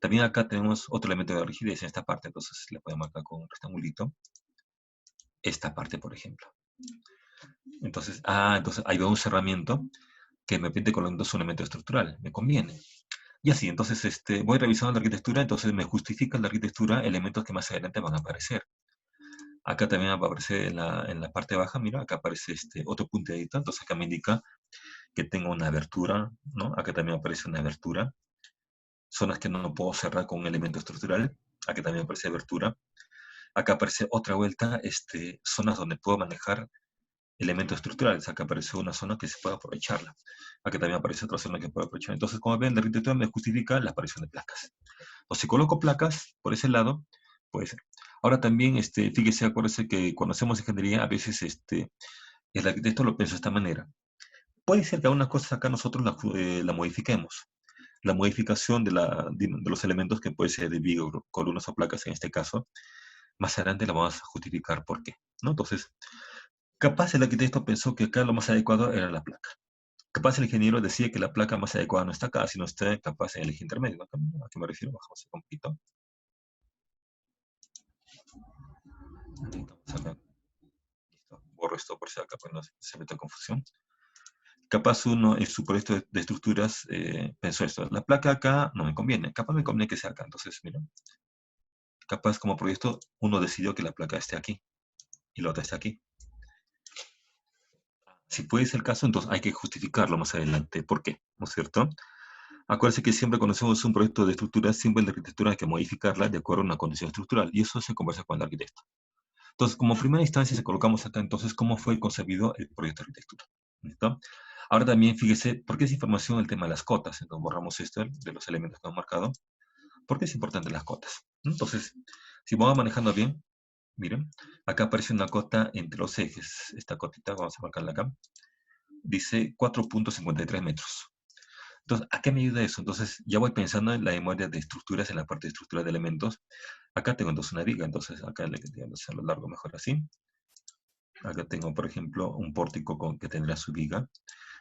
También acá tenemos otro elemento de gran rigidez en esta parte, entonces le podemos marcar con un rectangulito. Esta parte, por ejemplo. Entonces ahí veo un cerramiento que me permite colocar un elemento estructural. Me conviene. Y así, entonces voy revisando la arquitectura, entonces me justifica la arquitectura elementos que más adelante van a aparecer. Acá también aparece en la parte baja, mira, acá aparece otro punteadito, entonces acá me indica que tengo una abertura, ¿no? Acá también aparece una abertura. Zonas que no puedo cerrar con un elemento estructural, acá también aparece abertura. Acá aparece otra vuelta, zonas donde puedo manejar elementos estructurales. Acá aparece una zona que se puede aprovecharla. Aquí también aparece otra zona que puede aprovechar. Entonces, como ven, la arquitectura me justifica la aparición de placas. O si coloco placas por ese lado, puede ser. Ahora también, fíjese, acuérdese que cuando hacemos ingeniería, a veces el arquitecto lo piensa de esta manera. Puede ser que algunas cosas acá nosotros la modifiquemos. La modificación de los elementos que puede ser de viga, columnas o placas en este caso, más adelante la vamos a justificar por qué, ¿no? Entonces, capaz el arquitecto pensó que acá lo más adecuado era la placa. Capaz el ingeniero decía que la placa más adecuada no está acá, sino está capaz en el eje intermedio. ¿A qué me refiero? Bajamos un poquito. Listo. Borro esto por si acá pues no se mete en confusión. Capaz uno en su proyecto de estructuras pensó esto. La placa acá no me conviene. Capaz me conviene que sea acá. Entonces, mira. Capaz como proyecto uno decidió que la placa esté aquí y la otra esté aquí. Si puede ser el caso, entonces hay que justificarlo más adelante. ¿Por qué? ¿No es cierto? Acuérdense que siempre cuando hacemos un proyecto de estructura, siempre la arquitectura hay que modificarla de acuerdo a una condición estructural, y eso se conversa con el arquitecto. Entonces, como primera instancia, se colocamos acá entonces cómo fue concebido el proyecto de arquitectura. ¿Listo? Ahora también fíjese, ¿por qué es información el tema de las cotas? Entonces borramos esto de los elementos que hemos marcado. ¿Por qué es importante las cotas? Entonces, si vamos manejando bien, miren, acá aparece una cota entre los ejes. Esta cotita, vamos a marcarla acá, dice 4.53 metros. Entonces, ¿a qué me ayuda eso? Entonces, ya voy pensando en la memoria de estructuras, en la parte de estructura de elementos. Acá tengo entonces una viga, entonces acá le digamos a lo largo mejor así. Acá tengo, por ejemplo, un pórtico que tendrá su viga.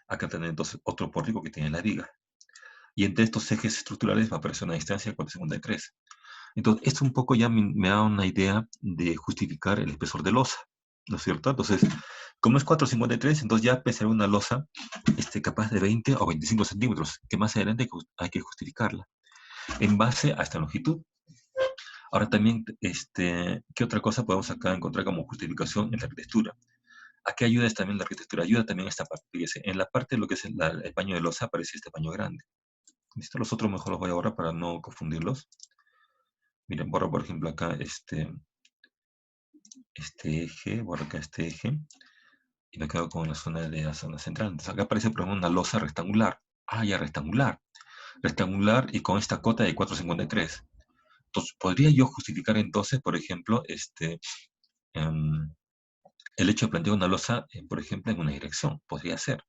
Acá tengo entonces otro pórtico que tiene la viga. Y entre estos ejes estructurales va a aparecer una distancia de 4,53. Entonces, esto un poco ya me da una idea de justificar el espesor de losa, ¿no es cierto? Entonces, como es 4,53, entonces ya pesará una losa capaz de 20 o 25 centímetros, que más adelante hay que justificarla en base a esta longitud. Ahora también, ¿qué otra cosa podemos acá encontrar como justificación en la arquitectura? ¿A qué ayuda también la arquitectura? Ayuda también esta parte. Fíjese, en la parte de lo que es el paño de losa aparece este paño grande. ¿Listo? Los otros mejor los voy a borrar para no confundirlos. Miren, borro por ejemplo acá este eje, borro acá este eje y me quedo con la zona de la zona central. Entonces acá aparece por ejemplo una losa rectangular. Ah, ya rectangular. Rectangular y con esta cota de 4,53. Entonces, ¿podría yo justificar entonces, por ejemplo, em, el hecho de plantear una losa, por ejemplo, en una dirección? Podría ser.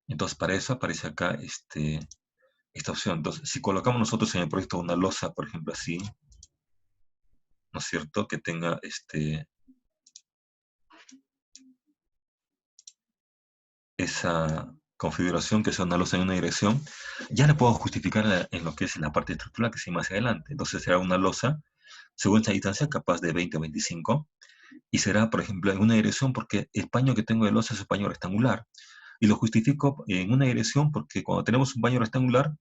Entonces, para eso aparece acá esta opción. Entonces, si colocamos nosotros en el proyecto una losa, por ejemplo, así, ¿no es cierto? Que tenga esa configuración que sea una losa en una dirección, ya le puedo justificar en lo que es la parte estructural que sigue más adelante. Entonces será una losa según esta distancia capaz de 20 o 25 y será, por ejemplo, en una dirección porque el paño que tengo de losa es un paño rectangular y lo justifico en una dirección porque cuando tenemos un paño rectangular,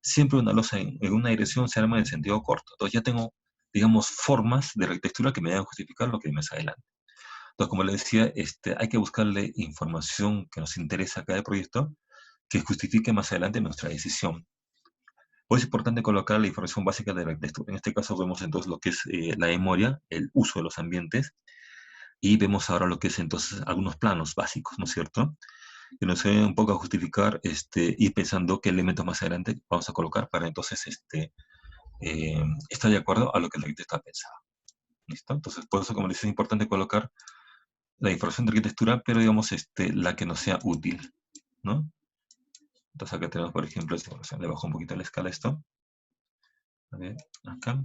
siempre una losa en una dirección se arma en sentido corto. Entonces ya tengo, digamos, formas de arquitectura que me dan a justificar lo que hay más adelante. Entonces, como le decía, hay que buscarle información que nos interesa a cada proyecto que justifique más adelante nuestra decisión. Pues es importante colocar la información básica de la arquitectura. En este caso vemos entonces lo que es la memoria, el uso de los ambientes, y vemos ahora lo que es entonces algunos planos básicos, ¿no es cierto? Que nos ayudan un poco a justificar, ir pensando qué elementos más adelante vamos a colocar para entonces estar de acuerdo a lo que el arquitecto ha pensado. ¿Listo? Entonces, por eso, como les es importante colocar la información de arquitectura, pero digamos la que nos sea útil, ¿no? Entonces acá tenemos, por ejemplo, esta información. Le bajo un poquito la escala a esto. A ver, acá.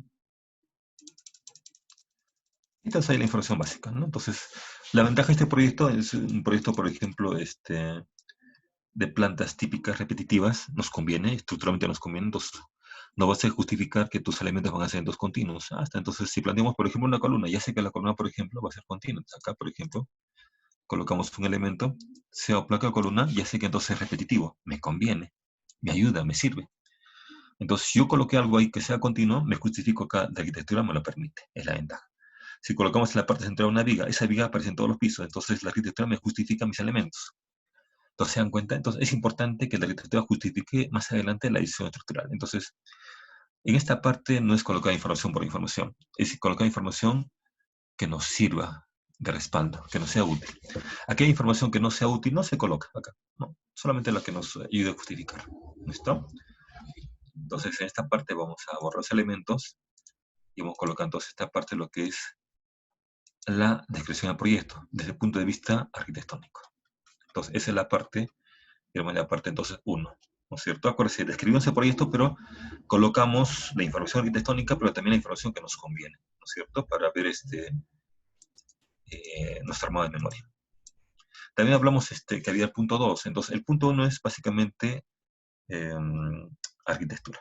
Entonces ahí la información básica, ¿no? Entonces, la ventaja de este proyecto es un proyecto, por ejemplo, de plantas típicas repetitivas. Nos conviene, estructuralmente nos conviene. Entonces, no vas a justificar que tus elementos van a ser en dos continuos. Hasta entonces, si planteamos, por ejemplo, una columna, ya sé que la columna, por ejemplo, va a ser continua. Entonces, acá, por ejemplo, colocamos un elemento, sea o placa o columna, ya sé que entonces es repetitivo. Me conviene, me ayuda, me sirve. Entonces, si yo coloqué algo ahí que sea continuo, me justifico acá, la arquitectura me lo permite, es la ventaja. Si colocamos en la parte central una viga, esa viga aparece en todos los pisos, entonces la arquitectura me justifica mis elementos. Entonces, ¿se dan cuenta? Entonces, es importante que la arquitectura justifique más adelante la decisión estructural. Entonces, en esta parte no es colocar información por información, es colocar información que nos sirva de respaldo, que nos sea útil. Aquella información que no sea útil no se coloca acá, ¿no? Solamente la que nos ayude a justificar. ¿Listo? Entonces, en esta parte vamos a borrar los elementos y vamos colocando esta parte lo que es la descripción del proyecto desde el punto de vista arquitectónico. Entonces, esa es la parte, digamos, la parte entonces 1, ¿no es cierto? Acuérdense, describimos el proyecto, pero colocamos la información arquitectónica, pero también la información que nos conviene, ¿no es cierto? Para ver nuestra armada de memoria. También hablamos que había el punto 2, entonces el punto 1 es básicamente eh, arquitectura.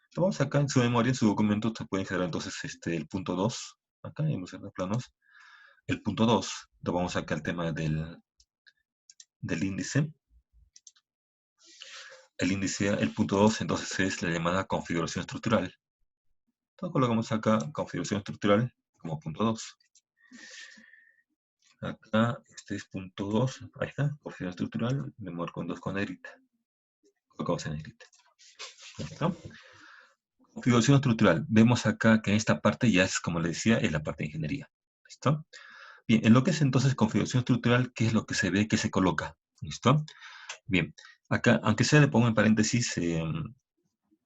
Entonces, vamos acá en su memoria, en su documento, ustedes pueden generar entonces el punto 2, acá en los planos, el punto 2, lo vamos acá al tema del índice. El índice, el punto 2, entonces es la llamada configuración estructural. Entonces colocamos acá configuración estructural como punto 2. Acá este es punto 2, ahí está, configuración estructural, me marco en 2 con negrita. Colocamos en negrita. ¿Listo? Configuración estructural. Vemos acá que en esta parte ya es, como le decía, es la parte de ingeniería. ¿Listo? Bien, en lo que es entonces configuración estructural, ¿qué es lo que se ve, que se coloca? ¿Listo? Bien, acá, aunque sea le pongo en paréntesis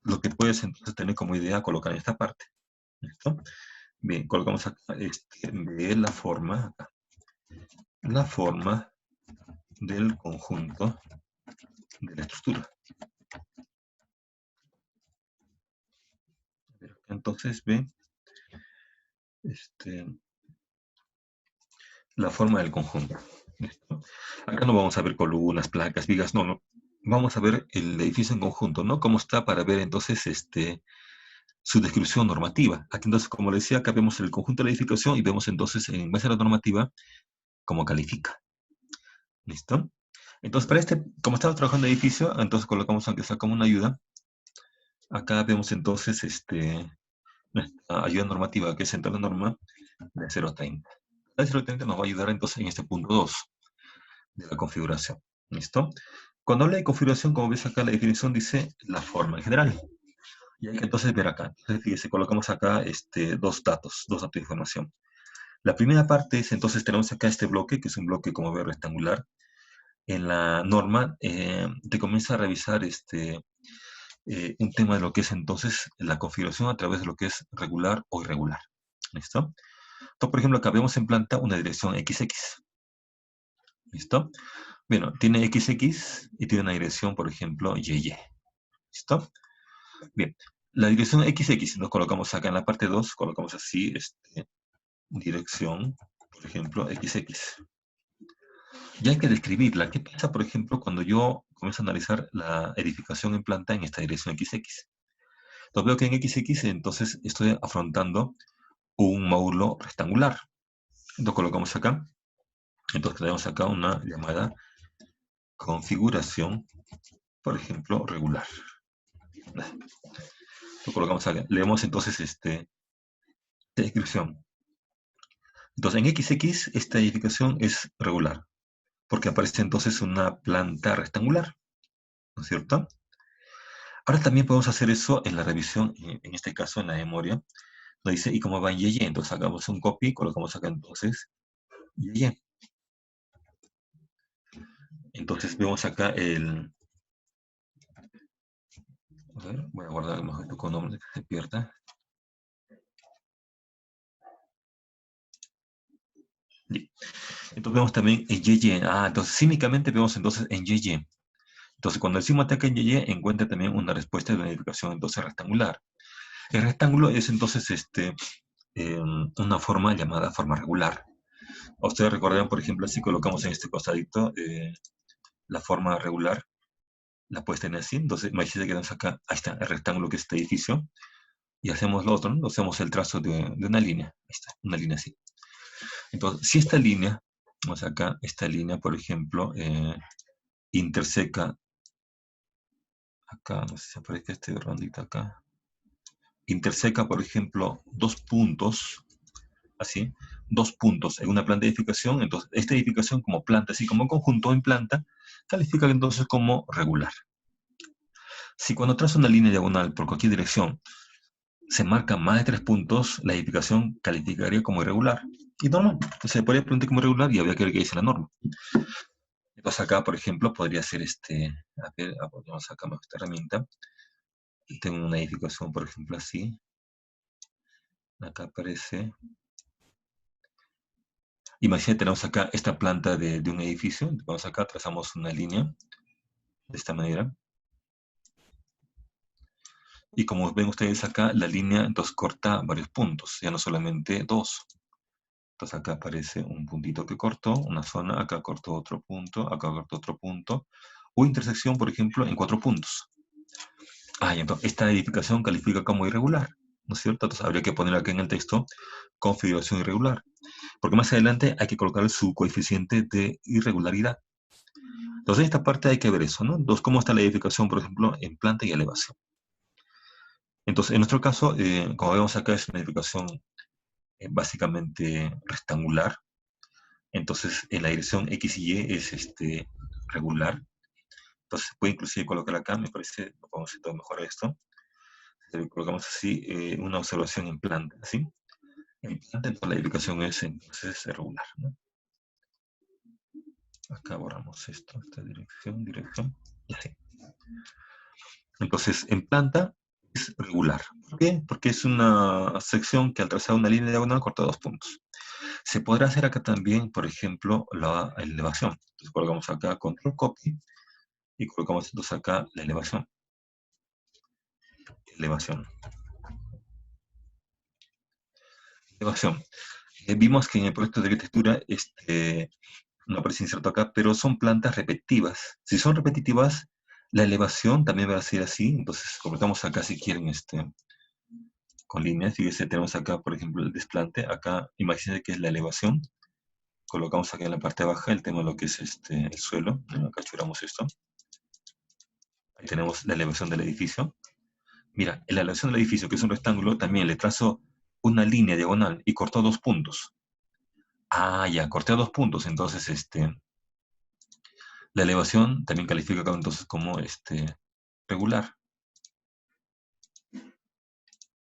lo que puedes entonces tener como idea colocar en esta parte. ¿Listo? Bien, colocamos acá de la forma del conjunto de la estructura. Entonces, ve la forma del conjunto. ¿Listo? Acá no vamos a ver columnas, placas, vigas, no, no. Vamos a ver el edificio en conjunto, ¿no? Cómo está para ver entonces su descripción normativa. Aquí entonces, como les decía, acá vemos el conjunto de la edificación y vemos entonces en base a la normativa cómo califica. ¿Listo? Entonces, para como estamos trabajando en edificio, entonces colocamos, aunque sea como una ayuda, acá vemos entonces nuestra ayuda normativa, que es entre la norma de 0.30. La 0.30 nos va a ayudar entonces en este punto 2 de la configuración. ¿Listo? Cuando habla de configuración, como ves acá, la definición dice la forma en general. Y hay que entonces ver acá. Entonces, fíjese, colocamos acá dos datos de información. La primera parte es, entonces, tenemos acá este bloque, que es un bloque, como ve, rectangular. En la norma te comienza a revisar un tema de lo que es entonces la configuración a través de lo que es regular o irregular. ¿Listo? Entonces, por ejemplo, acá vemos en planta una dirección XX. ¿Listo? Bueno, tiene XX y tiene una dirección, por ejemplo, YY. ¿Listo? Bien, la dirección XX nos colocamos acá en la parte 2, colocamos así, dirección, por ejemplo, XX. Y hay que describirla. ¿Qué pasa, por ejemplo, cuando yo comienzo a analizar la edificación en planta en esta dirección XX? Entonces veo que en XX entonces estoy afrontando un módulo rectangular. Entonces colocamos acá. Entonces tenemos acá una llamada configuración, por ejemplo, regular. Lo colocamos acá. Leemos entonces descripción. Entonces en XX esta edificación es regular, porque aparece entonces una planta rectangular, ¿no es cierto? Ahora también podemos hacer eso en la revisión, en este caso en la memoria. Nos dice, ¿y cómo va en YY? Entonces hagamos un copy, colocamos acá entonces YY. Entonces vemos acá a ver, voy a guardar mejor esto con nombre que se pierda. Entonces vemos también en YY. Ah, entonces cínicamente vemos entonces en YY. Entonces cuando decimos ataque en YY, encuentra también una respuesta de una edificación entonces rectangular. El rectángulo es entonces una forma llamada forma regular. Ustedes recordarán, por ejemplo, si colocamos en este costadito la forma regular, la puedes tener así. Entonces, imagínate que tenemos acá, ahí está, el rectángulo que es este edificio, y hacemos lo otro, ¿no? Hacemos el trazo de una línea. Ahí está, una línea así. Entonces, si esta línea, vamos acá, esta línea, por ejemplo, interseca, acá, no sé si aparece este rondito acá, interseca, por ejemplo, dos puntos, así, dos puntos en una planta de edificación, entonces esta edificación como planta, así como conjunto en planta, califica entonces como regular. Si cuando trazo una línea diagonal por cualquier dirección se marca más de 3 puntos, la edificación calificaría como irregular. Y normal, se podría preguntar como irregular y habría que ver qué dice la norma. Entonces acá, por ejemplo, podría ser a ver, vamos a sacar esta herramienta. Tengo una edificación, por ejemplo, así. Acá aparece. Imagínate, tenemos acá esta planta de un edificio. Vamos acá, trazamos una línea de esta manera. Y como ven ustedes acá, la línea entonces corta varios puntos, ya no solamente dos. Entonces acá aparece un puntito que cortó, una zona, acá cortó otro punto, acá cortó otro punto. O intersección, por ejemplo, en 4 puntos. Ah, y entonces esta edificación califica como irregular, ¿no es cierto? Entonces habría que poner acá en el texto configuración irregular. Porque más adelante hay que colocar su coeficiente de irregularidad. Entonces en esta parte hay que ver eso, ¿no? Entonces, ¿cómo está la edificación, por ejemplo, en planta y elevación? Entonces, en nuestro caso, como vemos acá, es una edificación básicamente rectangular. Entonces, en la dirección X y Y es regular. Entonces se puede inclusive colocar acá, me parece, vamos a hacer mejor esto. Si colocamos así, una observación en planta, ¿sí? En planta, entonces la edificación es entonces regular, ¿no? Acá borramos esto, esta dirección, y así. Entonces, en planta es regular. ¿Por qué? Porque es una sección que al trazar una línea diagonal corta 2 puntos. Se podrá hacer acá también, por ejemplo, la elevación. Entonces colocamos acá control copy y colocamos entonces acá la elevación. Elevación. Elevación. Vimos que en el proyecto de arquitectura no aparece inserto acá, pero son plantas repetitivas. Si son repetitivas, la elevación también va a ser así. Entonces colocamos acá si quieren con líneas. Fíjense, tenemos acá, por ejemplo, el desplante. Acá, imagínense que es la elevación. Colocamos acá en la parte baja el tema de lo que es el suelo. Acá churamos esto. Ahí tenemos la elevación del edificio. Mira, en la elevación del edificio, que es un rectángulo, también le trazo una línea diagonal y cortó 2 puntos. Ah, ya, corté 2 puntos. Entonces, la elevación también califica acá entonces como regular.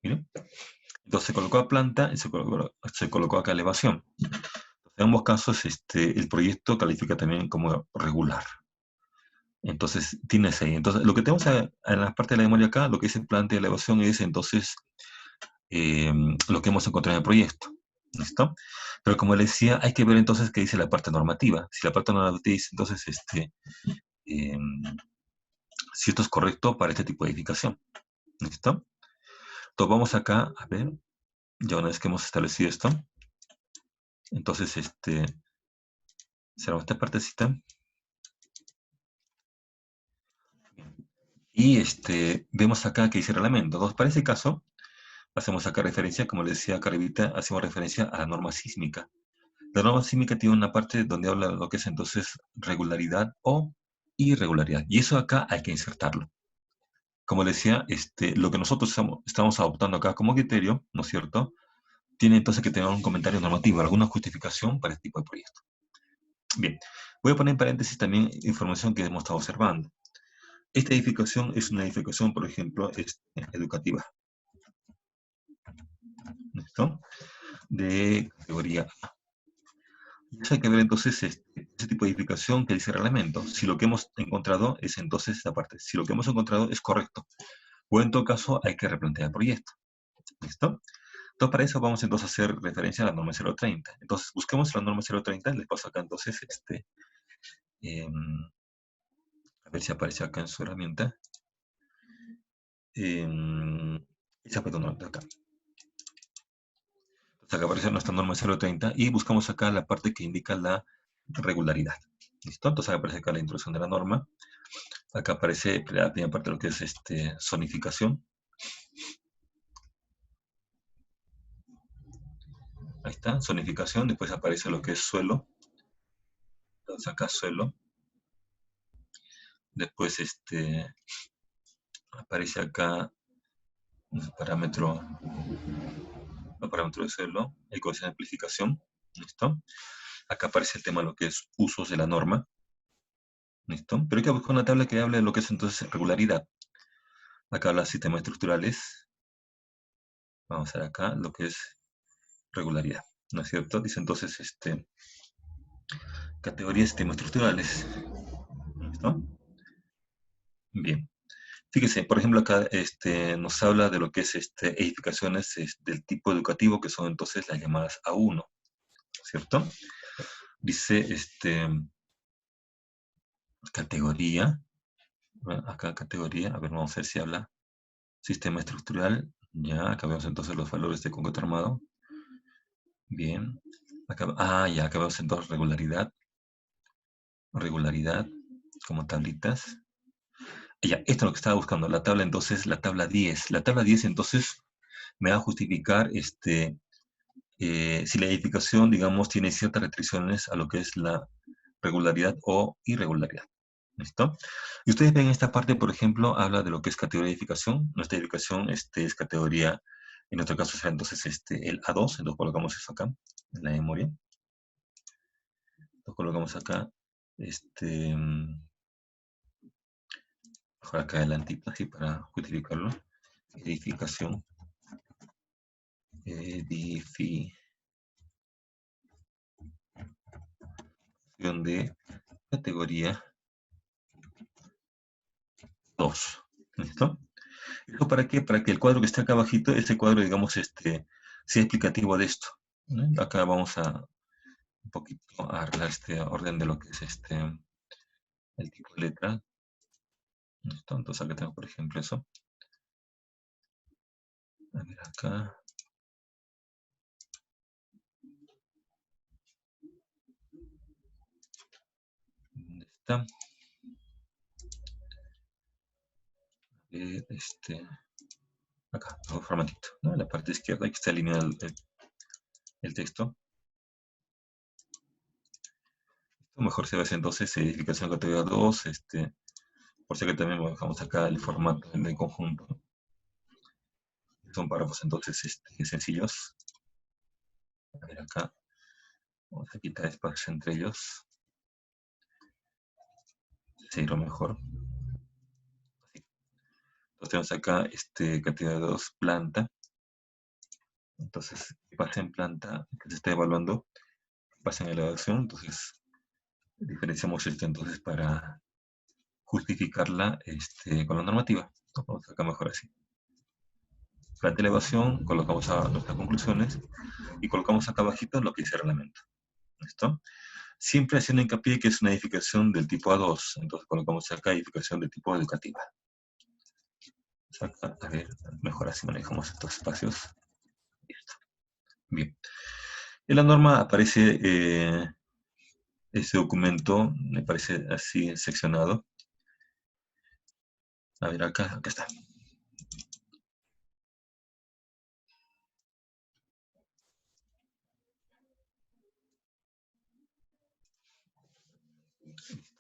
¿Miren? Entonces se colocó a planta y se colocó acá elevación. En ambos casos, el proyecto califica también como regular. Entonces, tiene 6. Entonces, lo que tenemos en la parte de la memoria acá, lo que es el planta y elevación, es entonces lo que hemos encontrado en el proyecto. ¿Listo? Pero como les decía, hay que ver entonces qué dice la parte normativa. Si la parte normativa dice entonces eh, si esto es correcto para este tipo de edificación. ¿Listo? Entonces vamos acá a ver, ya una vez que hemos establecido esto, entonces cerramos esta partecita y vemos acá que dice reglamento. Entonces, para ese caso, hacemos acá referencia, como les decía acá arribita, hacemos referencia a la norma sísmica. La norma sísmica tiene una parte donde habla de lo que es entonces regularidad o irregularidad. Y eso acá hay que insertarlo. Como les decía, lo que nosotros estamos adoptando acá como criterio, ¿no es cierto? Tiene entonces que tener un comentario normativo, alguna justificación para este tipo de proyecto. Bien, voy a poner en paréntesis también información que hemos estado observando. Esta edificación es una edificación, por ejemplo, educativa. ¿Listo? De categoría A. Y eso hay que ver entonces ese tipo de edificación que dice reglamento. Si lo que hemos encontrado es entonces esta parte. Si lo que hemos encontrado es correcto. O en todo caso hay que replantear el proyecto. ¿Listo? Entonces para eso vamos entonces a hacer referencia a la norma 030. Entonces busquemos la norma 030. Les paso acá entonces a ver si aparece acá en su herramienta. Esa perdón, acá. Entonces acá aparece nuestra norma 030 y buscamos acá la parte que indica la regularidad. ¿Listo? Entonces acá aparece acá la introducción de la norma. Acá aparece la primera parte de lo que es zonificación. Ahí está, zonificación. Después aparece lo que es suelo. Entonces acá suelo. Después aparece acá un parámetro de suelo, ecuación de amplificación. ¿Listo? Acá aparece el tema de lo que es usos de la norma. ¿Listo? Pero hay que buscar una tabla que hable de lo que es entonces regularidad. Acá habla de sistemas estructurales. Vamos a ver acá lo que es regularidad. ¿No es cierto? Dice entonces categoría de sistemas estructurales. ¿Listo? Bien. Fíjese, por ejemplo, acá nos habla de lo que es edificaciones del tipo educativo, que son entonces las llamadas A1, ¿cierto? Dice categoría, bueno, acá categoría, a ver, vamos a ver si habla sistema estructural, ya, acá vemos entonces los valores de concreto armado, bien, acá, ya, acá vemos entonces regularidad, como tablitas, ya, esto es lo que estaba buscando, la tabla entonces, la tabla 10, la tabla 10 entonces me va a justificar si la edificación, digamos, tiene ciertas restricciones a lo que es la regularidad o irregularidad. ¿Listo? Y ustedes ven esta parte, por ejemplo, habla de lo que es categoría de edificación. Nuestra edificación es categoría, en nuestro caso será entonces el A2, entonces colocamos eso acá, en la memoria. Lo colocamos acá, Mejor acá adelantito, así para justificarlo. Edificación. De categoría 2. ¿Listo? ¿Esto para qué? Para que el cuadro que está acá abajito, este cuadro, digamos, sea explicativo de esto, ¿no? Acá vamos a un poquito a arreglar este orden de lo que es el tipo de letra. ¿Listo? Entonces acá tengo, por ejemplo, eso. A ver acá. ¿Dónde está? A ver, acá, un formatito, ¿no? En la parte izquierda, aquí está alineado el texto. Esto mejor se hace entonces edificación categoría 2, por si que también bajamos acá el formato en conjunto. Son párrafos entonces sencillos. A ver acá, vamos a quitar espacio entre ellos. Se irá mejor. Así. Entonces tenemos acá categoría 2, planta. Entonces, ¿qué pasa en planta? Que se está evaluando. ¿Qué pasa en elevación? Entonces, diferenciamos esto entonces para justificarla con la normativa. Lo vamos acá mejor así. Planta elevación, colocamos a nuestras conclusiones y colocamos acá abajito lo que dice el reglamento. ¿Listo? Siempre haciendo hincapié que es una edificación del tipo A2. Entonces colocamos acá edificación de tipo educativa. Acá, a ver, mejor así manejamos estos espacios. Listo. Bien. En la norma aparece este documento, me parece así seccionado. A ver, acá está.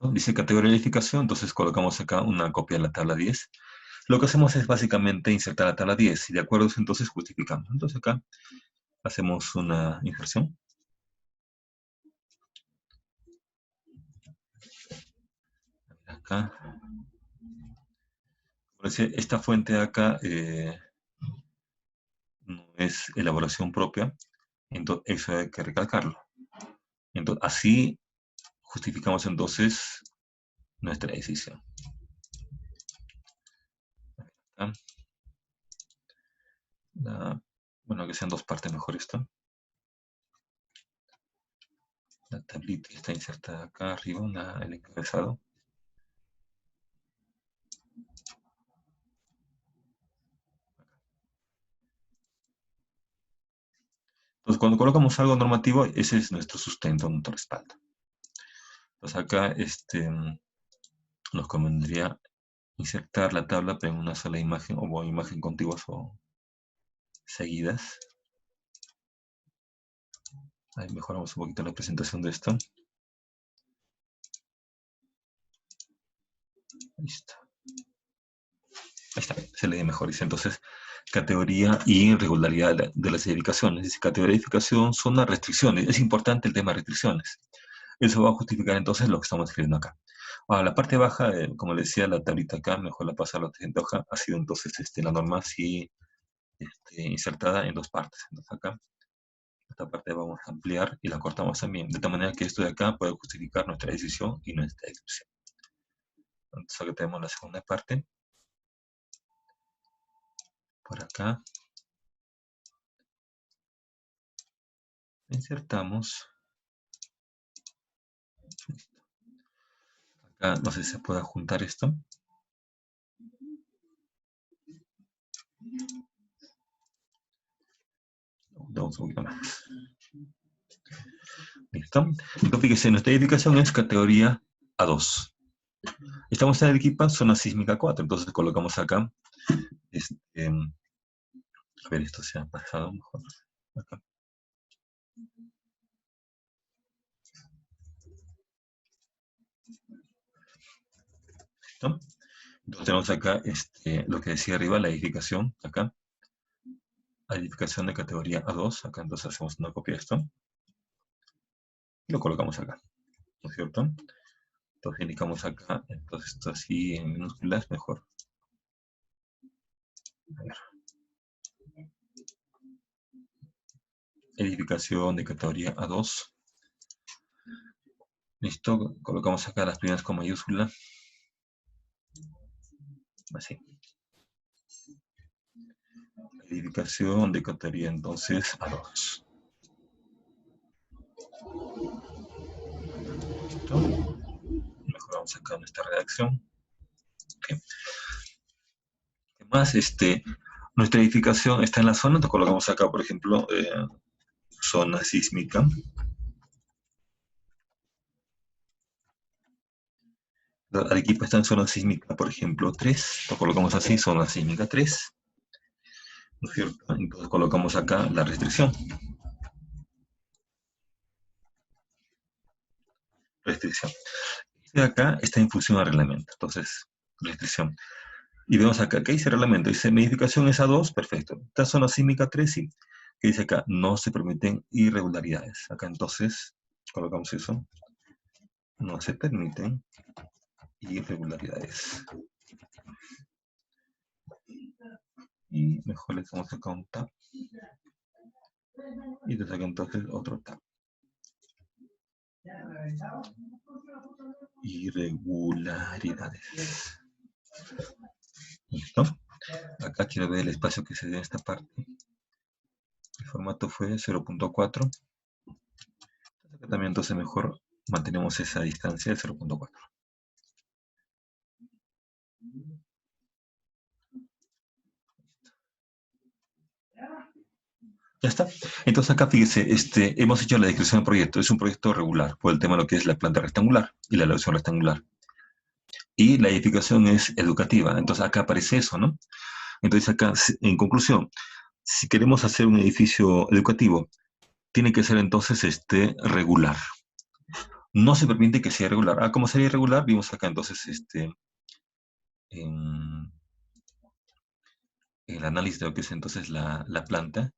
¿No? Dice categoría de edificación, entonces colocamos acá una copia de la tabla 10. Lo que hacemos es básicamente insertar la tabla 10 y de acuerdo a eso entonces justificamos. Entonces acá hacemos una inserción. Acá. Esta fuente de acá no es elaboración propia, entonces eso hay que recalcarlo. Entonces, así justificamos entonces nuestra decisión. ¿Ah? Bueno, que sean dos partes mejor esto. La tablita está insertada acá arriba, el encabezado. Entonces, cuando colocamos algo normativo, ese es nuestro sustento, nuestro respaldo. Entonces, acá nos convendría insertar la tabla pero en una sola imagen o imagen contiguas o seguidas. Ahí mejoramos un poquito la presentación de esto. Listo. Ahí está, se lee mejor. Dice entonces categoría y regularidad de las edificaciones. Dice categoría de edificación son las restricciones. Es importante el tema de restricciones. Eso va a justificar entonces lo que estamos escribiendo acá. Ahora, la parte baja, como les decía, la tablita acá, mejor la pasa a la siguiente hoja, ha sido entonces la norma así insertada en dos partes. Entonces acá, esta parte vamos a ampliar y la cortamos también, de tal manera que esto de acá puede justificar nuestra decisión y nuestra exclusión. Entonces acá tenemos la segunda parte. Por acá. Insertamos. Acá no sé si se puede juntar esto. Damos un poquito más. Listo. Entonces, fíjese, nuestra edificación es categoría A2. Estamos en Arequipa, zona sísmica 4. Entonces colocamos acá. A ver, esto se ha pasado mejor. Acá. ¿Listo? Entonces tenemos acá lo que decía arriba, la edificación. Acá. La edificación de categoría A2. Acá entonces hacemos una copia de esto. Y lo colocamos acá. ¿No es cierto? Entonces indicamos acá, entonces esto así en minúsculas, mejor. A ver. Edificación de categoría A2. Listo, colocamos acá las primeras con mayúscula. Así. Edificación de categoría entonces A2. ¿Listo? Mejoramos acá nuestra redacción. Okay. ¿Qué más? Nuestra edificación está en la zona, entonces colocamos acá, por ejemplo, zona sísmica. Arequipa está en zona sísmica, por ejemplo, 3. Lo colocamos así, zona sísmica 3. ¿No es cierto? Entonces colocamos acá la restricción. Restricción. Y acá está en función al reglamento. Entonces, restricción. Y vemos acá, ¿qué dice el reglamento? Dice, mi edificación es A2, perfecto. Esta zona sísmica 3, sí. ¿Qué dice acá? No se permiten irregularidades. Acá entonces, colocamos eso. No se permiten irregularidades. Y mejor le damos acá un tab. Y desde acá entonces otro tab. Irregularidades. ¿Listo? Acá quiero ver el espacio que se dé en esta parte. El formato fue 0.4. Acá también entonces mejor mantenemos esa distancia de 0.4. Ya está. Entonces acá fíjese, hemos hecho la descripción del proyecto. Es un proyecto regular por el tema de lo que es la planta rectangular y la elevación rectangular. Y la edificación es educativa. Entonces acá aparece eso, ¿no? Entonces acá, en conclusión, si queremos hacer un edificio educativo, tiene que ser entonces regular. No se permite que sea irregular. Ah, ¿cómo sería irregular? Vimos acá entonces en el análisis de lo que es entonces la planta,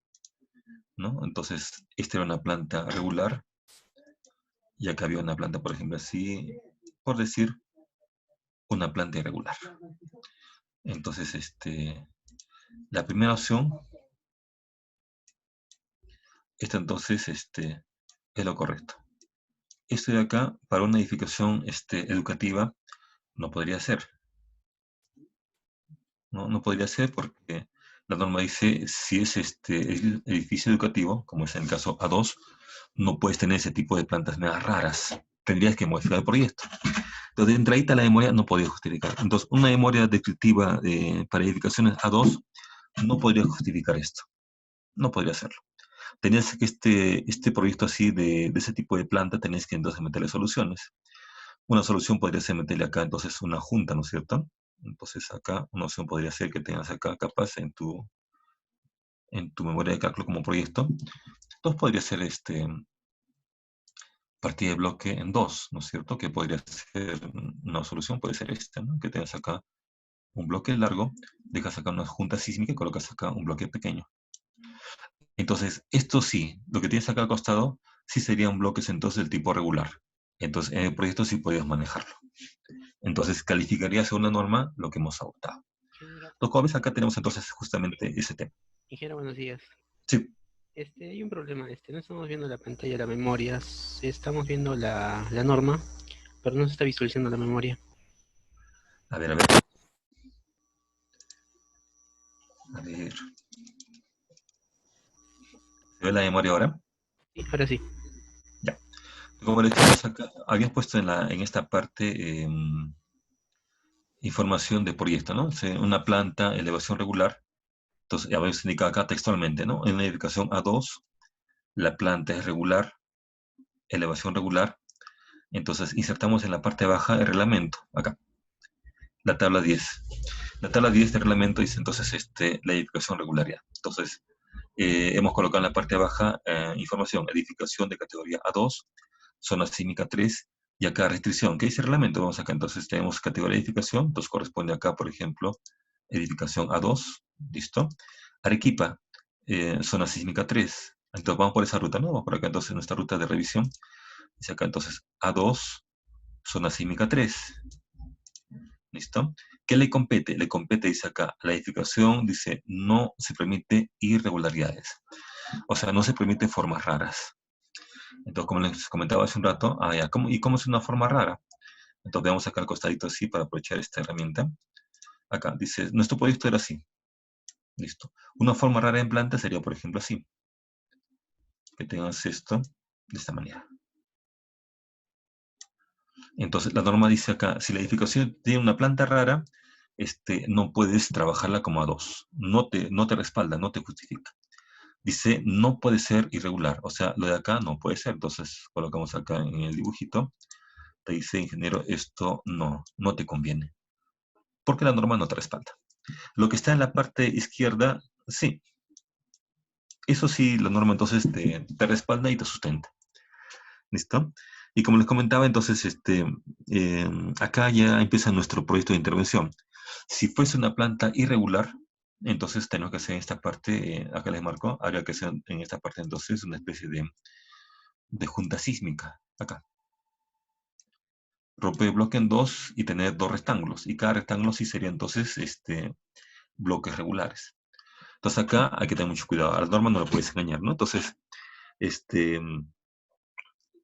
¿no? Entonces, esta era una planta regular y acá había una planta, por ejemplo, así, por decir, una planta irregular. Entonces, la primera opción, esta entonces es lo correcto. Esto de acá, para una edificación educativa, no podría ser. No podría ser porque la norma dice, si es edificio educativo, como es en el caso A2, no puedes tener ese tipo de plantas medias raras. Tendrías que modificar el proyecto. Entonces, de entradita la memoria no podía justificar. Entonces, una memoria descriptiva para edificaciones A2 no podría justificar esto. No podría hacerlo. Tenías que este proyecto así de ese tipo de planta, tenías que entonces meterle soluciones. Una solución podría ser meterle acá entonces una junta, ¿no es cierto? Entonces acá una opción podría ser que tengas acá capaz en tu memoria de cálculo como proyecto. Entonces podría ser partida de bloque en dos, ¿no es cierto? Que podría ser una solución, puede ser esta, ¿no? Que tengas acá un bloque largo, dejas acá una junta sísmica y colocas acá un bloque pequeño. Entonces, esto sí, lo que tienes acá al costado, sí serían bloques entonces del tipo regular. Entonces, en el proyecto sí podías manejarlo. Entonces, calificaría según la norma lo que hemos adoptado. Ingeniero, Los como ves, acá tenemos entonces justamente ese tema. ingeniero, buenos días. Sí, Hay un problema, no estamos viendo la pantalla de la memoria, estamos viendo la norma, pero no se está visualizando la memoria. a ver, a ver. A ver. ¿Se ve la memoria ahora? Sí, ahora sí. Ya. Como le decíamos acá, habías puesto en esta parte información de proyecto, ¿no? Una planta, elevación regular. Entonces, ya habéis indicado acá textualmente, ¿no? En la edificación A2, la planta es regular, elevación regular. Entonces, insertamos en la parte baja el reglamento, acá, la tabla 10. La tabla 10 del reglamento dice entonces la edificación regularidad. Entonces, hemos colocado en la parte baja información, edificación de categoría A2, zona sísmica 3, y acá restricción. ¿Qué dice el reglamento? Vamos acá, entonces tenemos categoría de edificación, entonces corresponde acá, por ejemplo, edificación A2, listo. Arequipa, zona sísmica 3. Entonces vamos por esa ruta, ¿no? Vamos por acá entonces nuestra ruta de revisión. Dice acá entonces A2, zona sísmica 3. ¿Listo? ¿Qué le compete? Le compete, dice acá, la edificación, dice, no se permite irregularidades. O sea, no se permiten formas raras. Entonces, como les comentaba hace un rato, ya, ¿y cómo es una forma rara? Entonces, veamos acá al costadito así para aprovechar esta herramienta. Acá dice, nuestro proyecto era así. Listo. Una forma rara en planta sería, por ejemplo, así. Que tengas esto de esta manera. Entonces, la norma dice acá, si la edificación tiene una planta rara, no puedes trabajarla como a dos. No te respalda, no te justifica. Dice, no puede ser irregular. O sea, lo de acá no puede ser. Entonces, colocamos acá en el dibujito. Te dice, ingeniero, esto no te conviene. Porque la norma no te respalda. Lo que está en la parte izquierda, sí. Eso sí, la norma entonces te respalda y te sustenta. ¿Listo? Y como les comentaba, entonces, acá ya empieza nuestro proyecto de intervención. Si fuese una planta irregular, entonces tenemos que hacer en esta parte, acá les marco, habría que hacer en esta parte entonces una especie de junta sísmica, acá. Romper el bloque en dos y tener dos rectángulos. Y cada rectángulo sí sería entonces bloques regulares. Entonces acá hay que tener mucho cuidado. A la norma no lo puedes engañar, ¿no? Entonces, este,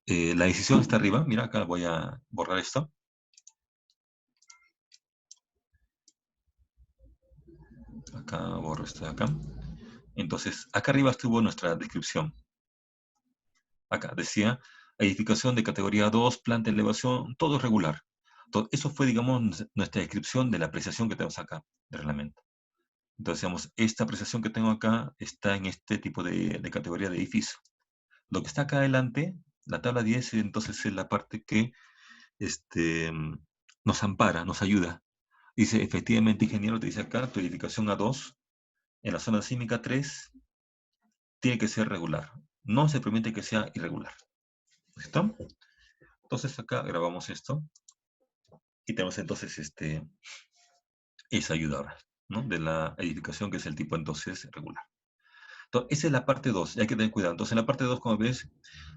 la decisión está arriba. Mira, acá voy a borrar esto. Acá borro esto de acá. Entonces, acá arriba estuvo nuestra descripción. Acá decía, edificación de categoría 2, planta de elevación, todo regular. Entonces, eso fue, digamos, nuestra descripción de la apreciación que tenemos acá, de reglamento. Entonces, digamos, esta apreciación que tengo acá está en este tipo de categoría de edificio. Lo que está acá adelante, la tabla 10, entonces es la parte que este, nos ampara, nos ayuda. Dice, efectivamente, ingeniero, te dice acá, tu edificación A2, en la zona sísmica 3, tiene que ser regular. No se permite que sea irregular. ¿Listo? Entonces acá grabamos esto y tenemos entonces esa ayuda ahora, ¿no? De la edificación, que es el tipo entonces regular. Entonces, esa es la parte 2, y hay que tener cuidado. Entonces, en la parte 2, como ves,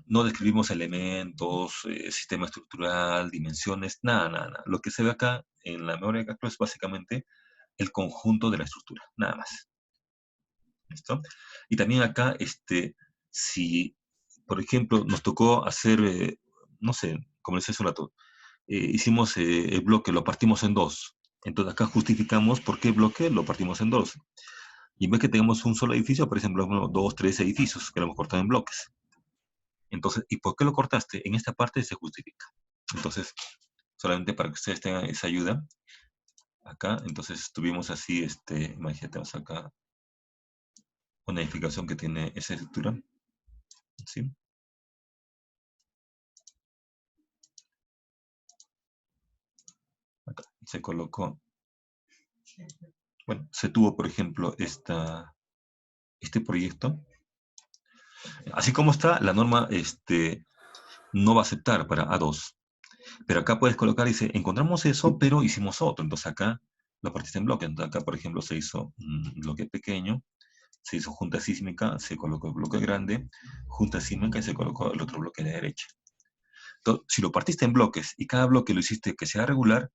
no describimos elementos, sistema estructural, dimensiones, nada, nada, nada. Lo que se ve acá en la memoria de cálculo es básicamente el conjunto de la estructura, nada más. ¿Listo? Y también acá, si, por ejemplo, nos tocó hacer, no sé, como les decía hace un rato, hicimos el bloque, lo partimos en dos. Entonces acá justificamos por qué el bloque lo partimos en dos. Y en vez que tengamos un solo edificio, por ejemplo, dos, tres edificios que lo hemos cortado en bloques. Entonces, ¿y por qué lo cortaste? En esta parte se justifica. Entonces, solamente para que ustedes tengan esa ayuda, acá, entonces tuvimos así, imagínate, tenemos acá una edificación que tiene esa estructura, ¿sí? Acá se colocó, bueno, se tuvo, por ejemplo, este proyecto. Así como está, la norma no va a aceptar para A2. Pero acá puedes colocar, dice, encontramos eso, pero hicimos otro. Entonces acá lo partiste en bloque. Entonces acá, por ejemplo, se hizo un bloque pequeño, se hizo junta sísmica, se colocó el bloque grande, junta sísmica y se colocó el otro bloque de la derecha. Entonces, si lo partiste en bloques y cada bloque lo hiciste que sea regular,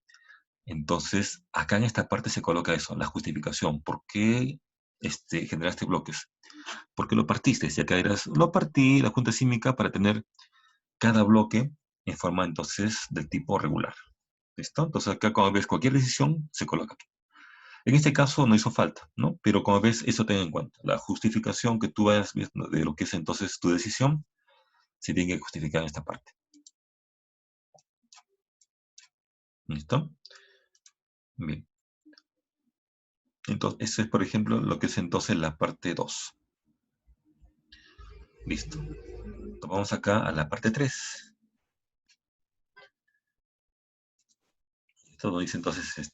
entonces acá en esta parte se coloca eso, la justificación. ¿Por qué generaste bloques? ¿Por qué lo partiste? Si acá eras, lo partí, la junta sísmica, para tener cada bloque en forma entonces del tipo regular. ¿Listo? Entonces acá cuando ves cualquier decisión, se coloca aquí. En este caso no hizo falta, ¿no? Pero como ves, eso ten en cuenta. La justificación que tú vayas viendo de lo que es entonces tu decisión, se tiene que justificar en esta parte. ¿Listo? Bien. Entonces, eso es, por ejemplo, lo que es entonces la parte 2. Listo. Entonces, vamos acá a la parte 3. Esto nos dice entonces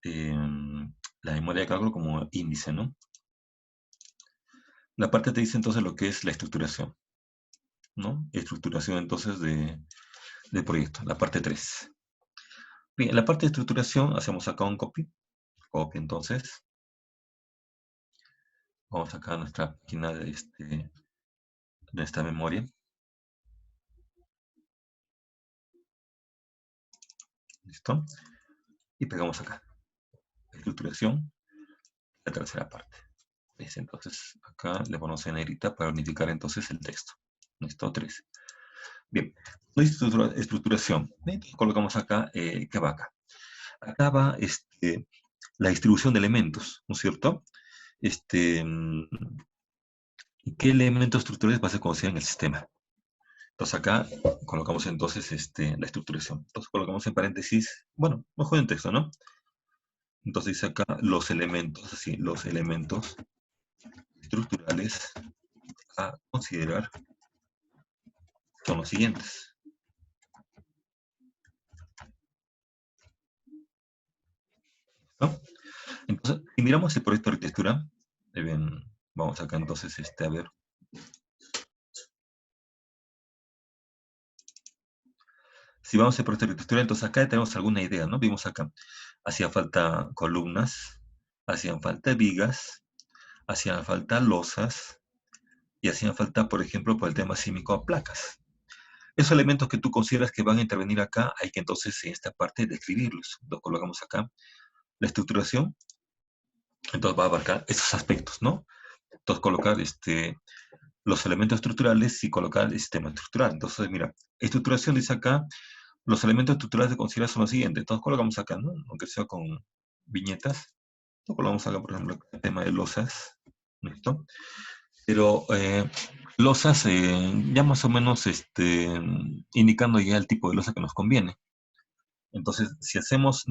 la memoria de cálculo como índice, ¿no? La parte te dice entonces lo que es la estructuración, ¿no? Estructuración entonces de proyecto, la parte 3. Bien, en la parte de estructuración hacemos acá un copy. Copy entonces. Vamos acá a nuestra página de esta memoria. ¿Listo? Y pegamos acá. Estructuración, la tercera parte. ¿Ves? Entonces, acá le ponemos en negrita para unificar entonces el texto. ¿Listo? 3. Bien. Estructuración. Entonces, colocamos acá, ¿qué va acá? Acá va la distribución de elementos, ¿no es cierto? Este, mm, ¿Qué elementos estructurales va a ser conocido en el sistema? Entonces acá colocamos entonces la estructuración. Entonces colocamos en paréntesis, bueno, mejor en texto, ¿no? Entonces dice acá los elementos, así, los elementos estructurales a considerar son los siguientes. ¿No? Entonces, si miramos el proyecto de arquitectura, bien, vamos acá entonces a ver. Si vamos al proyecto de arquitectura, entonces acá tenemos alguna idea, ¿no? Vimos acá, hacía falta columnas, hacían falta vigas, hacían falta losas, y hacían falta, por ejemplo, por el tema sísmico, placas. Esos elementos que tú consideras que van a intervenir acá, hay que entonces en esta parte describirlos. Los colocamos acá. La estructuración, entonces va a abarcar esos aspectos, ¿no? Entonces colocar los elementos estructurales y colocar el sistema estructural. Entonces, mira, estructuración dice acá, los elementos estructurales de considerar son los siguientes. Entonces colocamos acá, ¿no? Aunque sea con viñetas. Entonces colocamos acá, por ejemplo, el tema de losas. ¿Listo? Pero losas ya más o menos indicando ya el tipo de losa que nos conviene. Entonces, si hacemos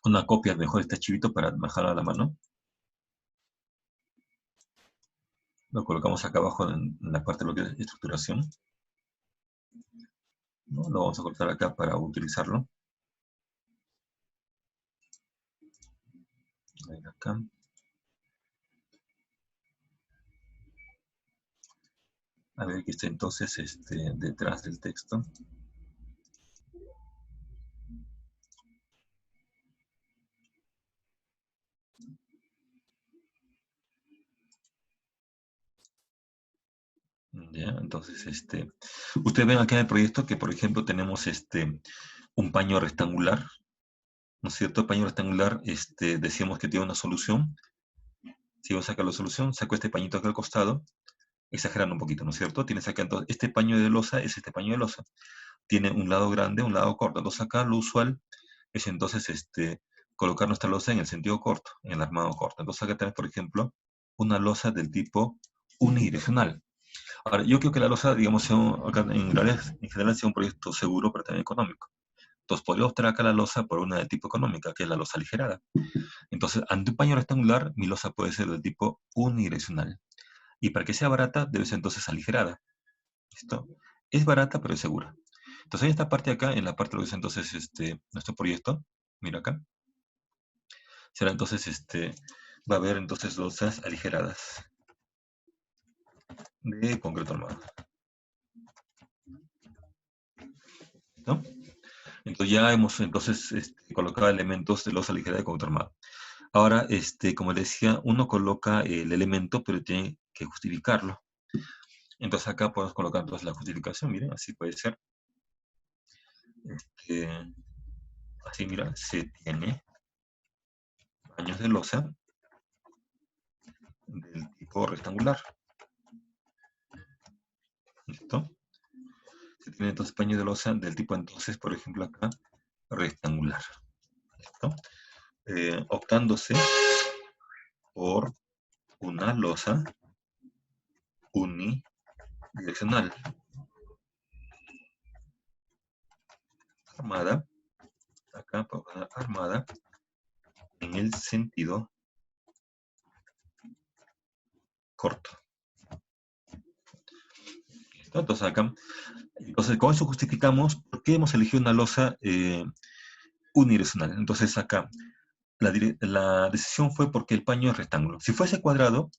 una copia mejor de este archivito para bajarlo a la mano, lo colocamos acá abajo en la parte de lo que es estructuración, ¿no? Lo vamos a colocar acá para utilizarlo. Acá. A ver que está entonces detrás del texto. Ya, entonces, ustedes ven acá en el proyecto que, por ejemplo, tenemos un paño rectangular, ¿no es cierto? El paño rectangular, decíamos que tiene una solución. Si yo saco la solución, saco este pañito acá al costado, exagerando un poquito, ¿no es cierto? Tienes acá entonces, este paño de losa es este paño de losa. Tiene un lado grande, un lado corto. Entonces acá lo usual es entonces colocar nuestra losa en el sentido corto, en el armado corto. Entonces acá tenemos, por ejemplo, una losa del tipo unidireccional. Ahora, yo creo que la losa, digamos, acá en general sea un proyecto seguro, pero también económico. Entonces podría optar acá la losa por una del tipo económica, que es la losa aligerada. Entonces, ante un paño rectangular, mi losa puede ser del tipo unidireccional. Y para que sea barata, debe ser entonces aligerada. ¿Listo? Es barata, pero es segura. Entonces, en esta parte acá, en la parte de lo que es entonces nuestro proyecto, mira acá, será entonces, va a haber entonces losas aligeradas de concreto armado. ¿No? Entonces ya hemos entonces colocado elementos de losa aligeradas de concreto armado. Ahora, como les decía, uno coloca el elemento, pero tiene que justificarlo. Entonces acá podemos colocar entonces la justificación, miren, así puede ser. Este, Así, mira, se tiene paños de losa del tipo rectangular. ¿Listo? Se tiene entonces paños de losa del tipo entonces, por ejemplo, acá, rectangular. ¿Listo? Optándose por una losa unidireccional armada, acá armada en el sentido corto. ¿Listo? Entonces, con eso justificamos por qué hemos elegido una losa unidireccional. Entonces, acá la decisión fue porque el paño es rectángulo. Si fuese cuadrado,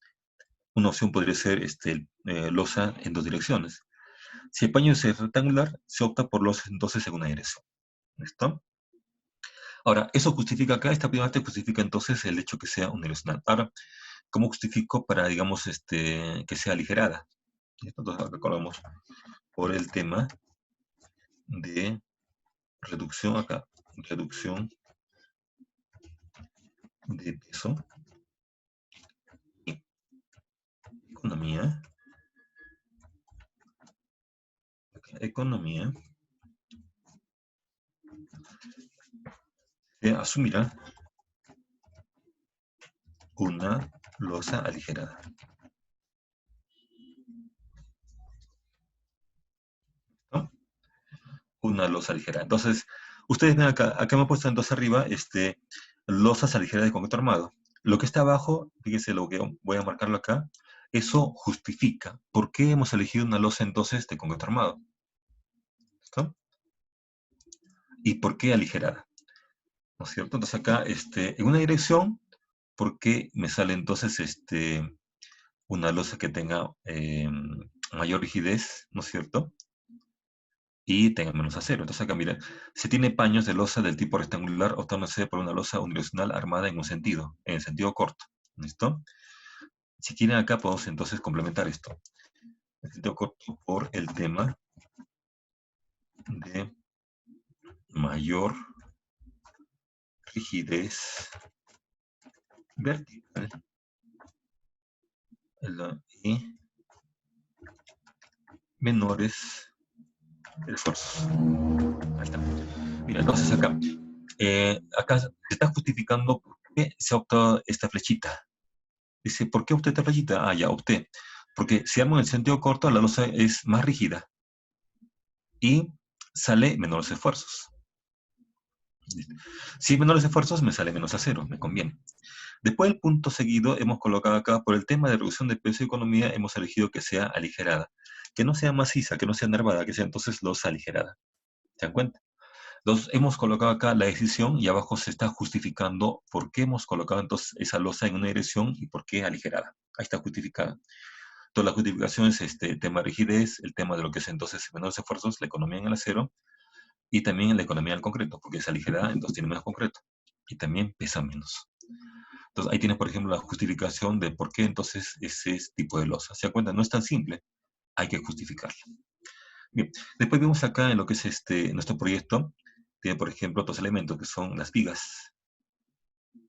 una opción podría ser losa en dos direcciones. Si el paño es rectangular, se opta por losa entonces en una dirección. ¿Listo? Ahora, eso justifica acá, esta primera parte justifica entonces el hecho que sea unidireccional. Ahora, ¿cómo justifico para, digamos, que sea aligerada? ¿Listo? Entonces, acá colocamos por el tema de reducción acá, reducción de peso, y economía, acá, economía, se asumirá una losa aligerada. ¿No? Una losa aligerada. Entonces, ustedes ven acá, acá me he puesto entonces arriba, losas aligeradas de concreto armado. Lo que está abajo, fíjese lo que voy a marcarlo acá, eso justifica por qué hemos elegido una losa entonces de concreto armado. ¿Listo? ¿Y por qué aligerada? ¿No es cierto? Entonces acá, en una dirección, ¿por qué me sale entonces una losa que tenga mayor rigidez, ¿no es cierto? Y tenga menos acero. Entonces acá, mira, se tiene paños de losa del tipo rectangular optándose por una losa unidireccional armada en un sentido, en el sentido corto. ¿Listo? Si quieren acá podemos entonces complementar esto. El sentido corto por el tema de mayor rigidez vertical y menores esfuerzos. Ahí está. Mira, entonces acá, acá se está justificando por qué se ha optado esta flechita. Dice, ¿por qué opté esta flechita? Ah, ya opté. Porque si armo en el sentido corto, la losa es más rígida y sale menores esfuerzos. Si hay menores esfuerzos, me sale menos acero, me conviene. Después del punto seguido, hemos colocado acá, por el tema de reducción de peso y economía, hemos elegido que sea aligerada. Que no sea maciza, que no sea nervada, que sea entonces losa aligerada. ¿Se dan cuenta? Entonces, hemos colocado acá la decisión y abajo se está justificando por qué hemos colocado entonces esa losa en una dirección y por qué aligerada. Ahí está justificada. Entonces, la justificación es el tema de rigidez, el tema de lo que es entonces menores esfuerzos, la economía en el acero y también la economía del concreto, porque es aligerada, entonces tiene menos concreto y también pesa menos. Entonces, ahí tienes, por ejemplo, la justificación de por qué entonces ese tipo de losa. ¿Se da cuenta? No es tan simple, hay que justificarla. Bien, después vemos acá en lo que es nuestro proyecto, tiene, por ejemplo, otros elementos que son las vigas.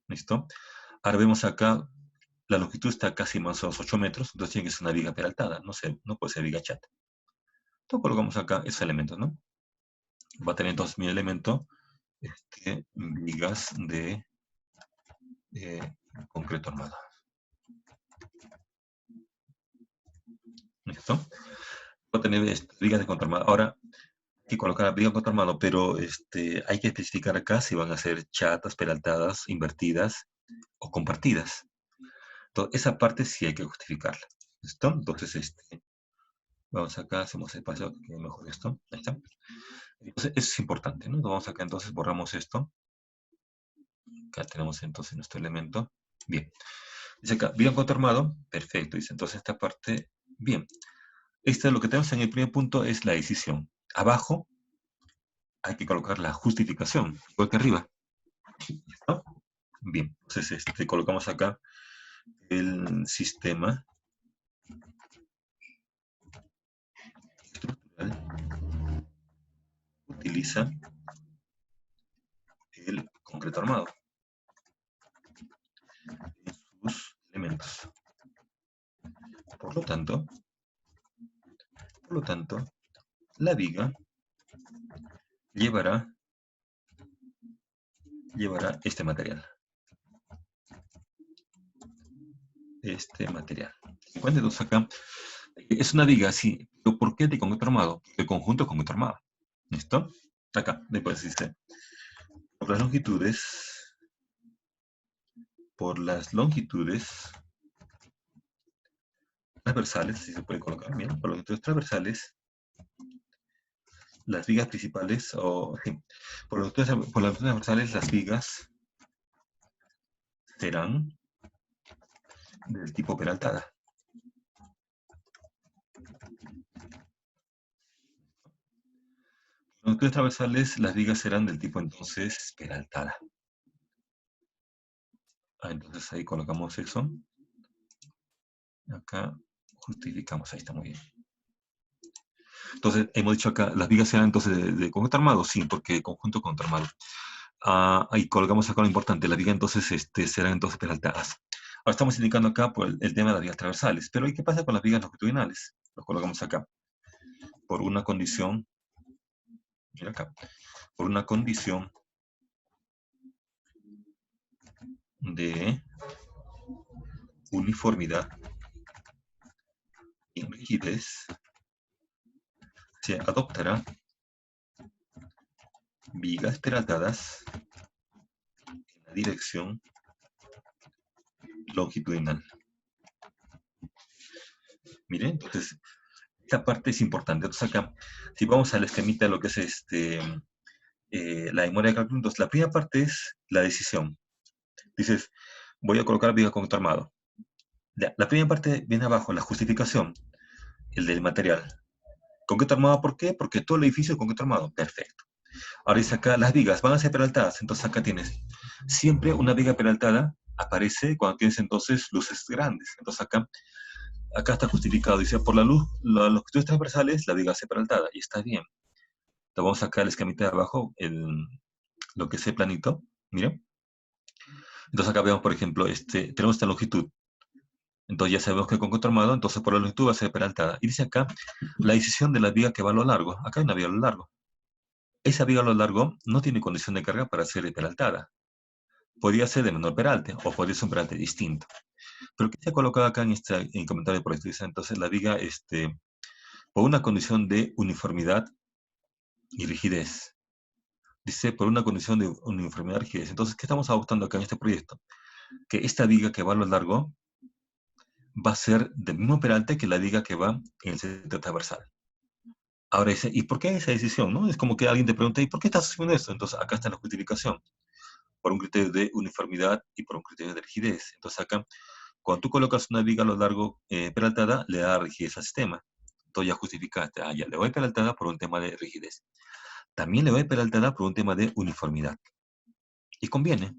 ¿Listo? Ahora vemos acá, la longitud está casi más o menos 8 metros, entonces tiene que ser una viga peraltada, no puede ser viga chata. Entonces colocamos acá esos elementos, ¿no? Va a tener entonces mi elemento, vigas de concreto armado. ¿Listo? Va a tener vigas de concreto armado. Ahora, hay que colocar vigas de concreto armado, pero hay que especificar acá si van a ser chatas, peraltadas, invertidas o compartidas. Entonces, esa parte sí hay que justificarla. ¿Listo? Entonces, vamos acá, hacemos espacio, que quede mejor esto. Ahí está. Entonces, eso es importante, ¿no? Vamos acá, entonces, borramos esto. Acá tenemos entonces nuestro elemento. Bien. Dice acá, bien conformado. Perfecto. Dice, entonces, esta parte, bien. Lo que tenemos en el primer punto es la decisión. Abajo hay que colocar la justificación, igual que arriba. ¿No? Bien. Entonces, colocamos acá el sistema estructural utiliza el concreto armado en sus elementos. Por lo tanto, la viga llevará este material. Entonces acá, es una viga, sí, pero ¿por qué de concreto armado? El conjunto es concreto armado. ¿Listo? Acá, después dice, por las longitudes transversales, si se puede colocar bien, por las longitudes transversales, las vigas principales, por las longitudes transversales, las vigas serán del tipo peraltada. Las longitudes transversales, las vigas serán del tipo entonces peraltada. Entonces ahí colocamos eso. Acá justificamos, ahí está muy bien. Entonces, hemos dicho acá, las vigas serán entonces de conjunto armado, sí, porque conjunto contra armado. Ahí colgamos acá lo importante, las vigas entonces serán entonces peraltadas. Ahora estamos indicando acá por el tema de las vigas transversales, pero ¿y qué pasa con las vigas longitudinales? Lo colocamos acá, por una condición, mira acá, por una condición de uniformidad y rigidez, se adoptará vigas peraltadas en la dirección longitudinal. Miren, entonces, esta parte es importante. Entonces acá, si vamos al esquemita de lo que es la memoria de cálculo, entonces la primera parte es la decisión. Dices, voy a colocar viga concreto armado. La primera parte viene abajo, la justificación, el del material. ¿Concreto armado por qué? Porque todo el edificio es concreto armado. Perfecto. Ahora dice acá, las vigas van a ser peraltadas. Entonces acá tienes, siempre una viga peraltada aparece cuando tienes entonces luces grandes. Entonces acá está justificado. Dice, por la luz, las longitudes transversales, la viga va a ser peraltada. Y está bien. Entonces vamos acá al esquemita de abajo, lo que es el planito. Miren. Entonces acá vemos, por ejemplo, tenemos esta longitud. Entonces ya sabemos que con concreto armado, entonces por la longitud va a ser peraltada. Y dice acá, la decisión de la viga que va a lo largo. Acá hay una viga a lo largo. Esa viga a lo largo no tiene condición de carga para ser peraltada. Podría ser de menor peralte o podría ser un peralte distinto. Pero ¿qué se ha colocado acá en comentario por esto? Dice, entonces la viga, por una condición de uniformidad y rigidez. Dice, por una condición de uniformidad y rigidez. Entonces, ¿qué estamos adoptando acá en este proyecto? Que esta viga que va a lo largo va a ser del mismo peralte que la viga que va en el centro transversal. Ahora dice, ¿y por qué esa decisión? ¿No? Es como que alguien te pregunta, ¿y por qué estás haciendo esto? Entonces, acá está la justificación. Por un criterio de uniformidad y por un criterio de rigidez. Entonces, acá, cuando tú colocas una viga a lo largo peraltada, le da rigidez al sistema. Entonces, ya justificaste. Ya le doy peraltada por un tema de rigidez. También le doy peraltada por un tema de uniformidad. Y conviene.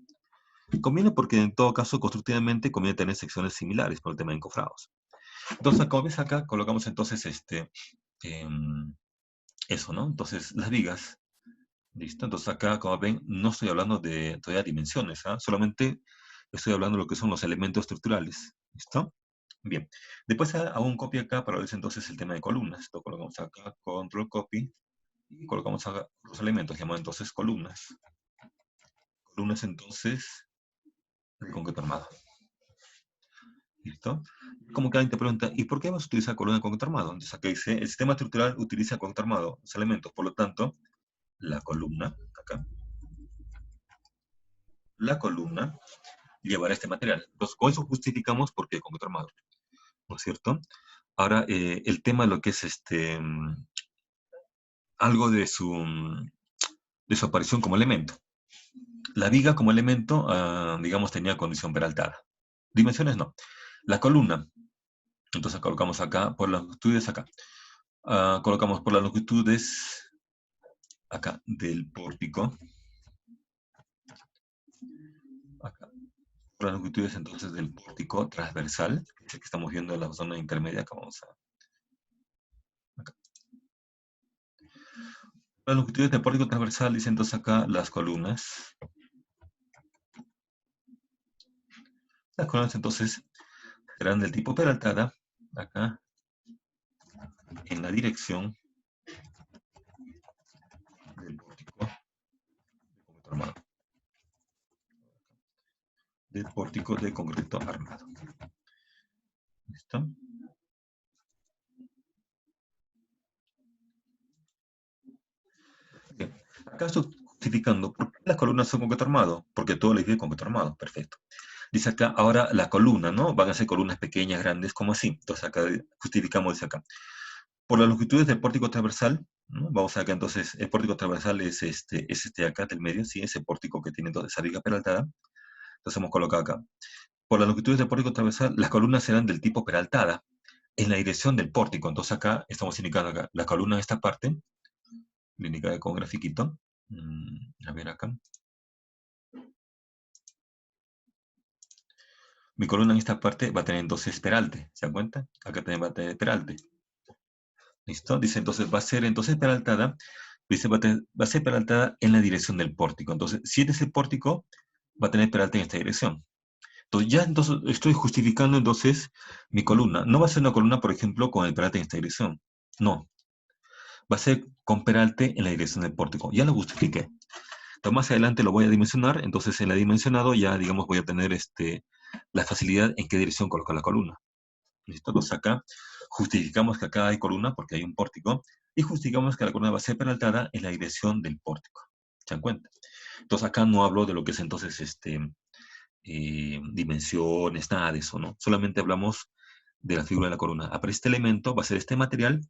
Conviene porque en todo caso, constructivamente, conviene tener secciones similares por el tema de encofrados. Entonces, como ves acá, colocamos entonces eso, ¿no? Entonces, las vigas, ¿listo? Entonces acá, como ven, no estoy hablando de todavía dimensiones, ¿ah? Solamente estoy hablando de lo que son los elementos estructurales, ¿listo? Bien. Después hago un copy acá para ver entonces el tema de columnas. Lo colocamos acá, control copy, y colocamos acá los elementos, llamamos entonces columnas. Columnas entonces, de concreto armado. ¿Listo? Como que alguien te pregunta, ¿y por qué vas a utilizar columna de concreto armado? Entonces acá dice, el sistema estructural utiliza concreto armado, los elementos, por lo tanto, la columna, acá, la columna llevará este material. Entonces, con eso justificamos por qué concreto armado, ¿no es cierto? Ahora, el tema de lo que es algo de su aparición como elemento. La viga como elemento, digamos, tenía condición peraltada. Dimensiones no. La columna, entonces colocamos acá por las longitudes acá. Colocamos por las longitudes acá del pórtico. Acá. Por las longitudes entonces del pórtico transversal, que es el que estamos viendo en la zona intermedia, que vamos a... Acá. Las longitudes del pórtico transversal, dicen entonces acá las columnas. Las columnas entonces serán del tipo peraltada, acá, en la dirección del pórtico de concreto armado. Del pórtico de concreto armado. ¿Listo? Bien. Acá estoy justificando por qué las columnas son concreto armado. Porque todo el edificio es concreto armado. Perfecto. Dice acá, ahora la columna, ¿no? Van a ser columnas pequeñas, grandes, como así. Entonces acá justificamos, dice acá. Por las longitudes del pórtico transversal, ¿no? Vamos a acá entonces, el pórtico transversal es este acá del medio, ¿sí? Ese pórtico que tiene entonces esa viga peraltada. Entonces hemos colocado acá. Por las longitudes del pórtico transversal, las columnas serán del tipo peraltada en la dirección del pórtico. Entonces acá estamos indicando acá, la columna de esta parte, le indica con grafiquito. A ver acá. Mi columna en esta parte va a tener entonces peralte, ¿se dan cuenta? Acá también va a tener peralte. ¿Listo? Dice, entonces va a ser entonces peraltada, dice, va a ser peraltada en la dirección del pórtico. Entonces, si este es el pórtico, va a tener peralte en esta dirección. Entonces, ya entonces estoy justificando entonces mi columna. No va a ser una columna, por ejemplo, con el peralte en esta dirección. No, va a ser con peralte en la dirección del pórtico. Ya lo justifiqué. Entonces, más adelante lo voy a dimensionar. Entonces, en la dimensionado ya, digamos, voy a tener la facilidad en qué dirección colocar la columna. ¿Listo? Entonces acá justificamos que acá hay columna porque hay un pórtico y justificamos que la columna va a ser peraltada en la dirección del pórtico. ¿Se dan cuenta? Entonces acá no hablo de lo que es entonces dimensiones, nada de eso, ¿no? Solamente hablamos de la figura de la columna. Ah, pero este elemento va a ser este material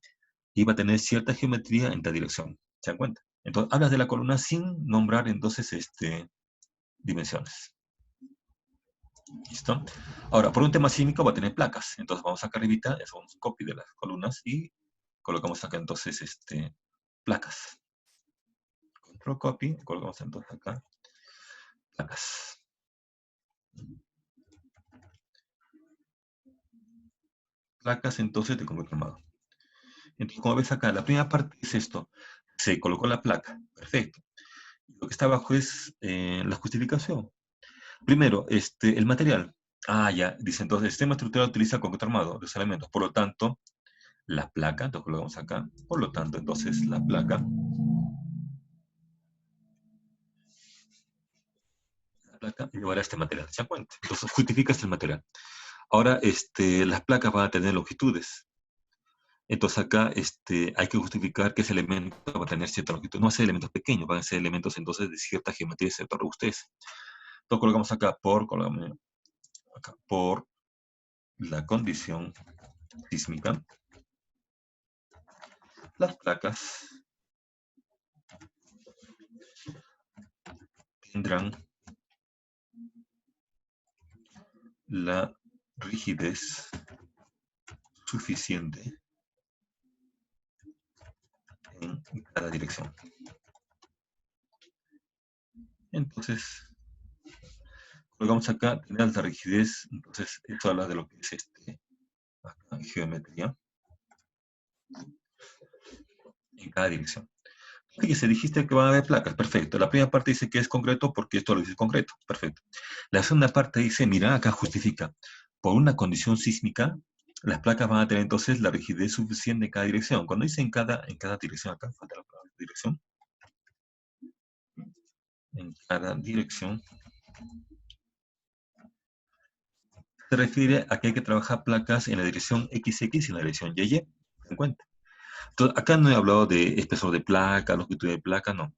y va a tener cierta geometría en esta dirección. ¿Se dan cuenta? Entonces hablas de la columna sin nombrar entonces dimensiones. ¿Listo? Ahora, por un tema sísmico va a tener placas. Entonces vamos acá arribita, hacemos copy de las columnas y colocamos acá entonces placas. Control copy, colocamos entonces acá placas. Placas entonces de concreto armado. Entonces, como ves acá, la primera parte es esto. Se colocó la placa. Perfecto. Lo que está abajo es la justificación. Primero, el material. Ah, ya. Dice entonces, el sistema estructural utiliza concreto armado, los elementos. Por lo tanto, la placa, entonces colocamos acá. Por lo tanto, entonces la placa llevará este material. ¿Se dan cuenta? Entonces justificas el material. Ahora, las placas van a tener longitudes. Entonces acá hay que justificar que ese elemento va a tener cierta longitud. No va a ser elementos pequeños, van a ser elementos entonces de cierta geometría y cierta robustez. Entonces colocamos acá por la condición sísmica. Las placas tendrán la rigidez suficiente en cada dirección. Entonces, colocamos acá, tener alta rigidez, entonces esto habla de lo que es acá, geometría en cada dirección. Fíjese, dijiste que van a haber placas, perfecto. La primera parte dice que es concreto porque esto lo dice concreto, perfecto. La segunda parte dice, mira, acá justifica, por una condición sísmica, las placas van a tener entonces la rigidez suficiente en cada dirección. Cuando dice en cada dirección, acá falta la palabra dirección, en cada dirección, se refiere a que hay que trabajar placas en la dirección XX y en la dirección YY, en cuenta. Entonces, acá no he hablado de espesor de placa, longitud de placa, no.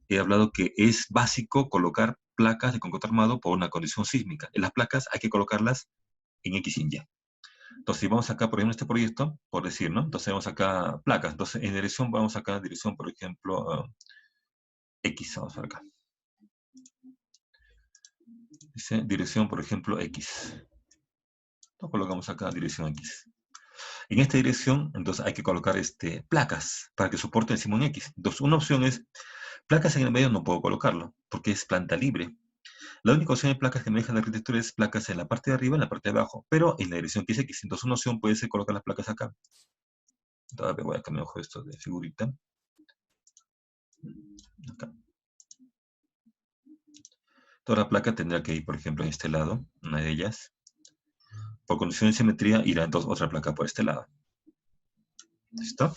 He hablado que es básico colocar placas de concreto armado por una condición sísmica. En las placas hay que colocarlas en X y en Y. Entonces, si vamos acá, por ejemplo, este proyecto, por decir, ¿no? Entonces, vamos acá placas. Entonces, en dirección, vamos acá, dirección, por ejemplo, X. Vamos a ver acá. Dice dirección, por ejemplo, X. Entonces, colocamos acá dirección X. En esta dirección, entonces, hay que colocar placas para que soporten Simón X. Entonces, una opción es, placas en el medio no puedo colocarlo, porque es planta libre. La única opción de placas que me deja la arquitectura es placas en la parte de arriba y en la parte de abajo, pero en la dirección que es X. Entonces, una opción puede ser colocar las placas acá. Entonces, voy a cambiar esto de figurita. Acá. Toda la placa tendrá que ir, por ejemplo, en este lado, una de ellas. Por condición de simetría, irá entonces otra placa por este lado. ¿Listo?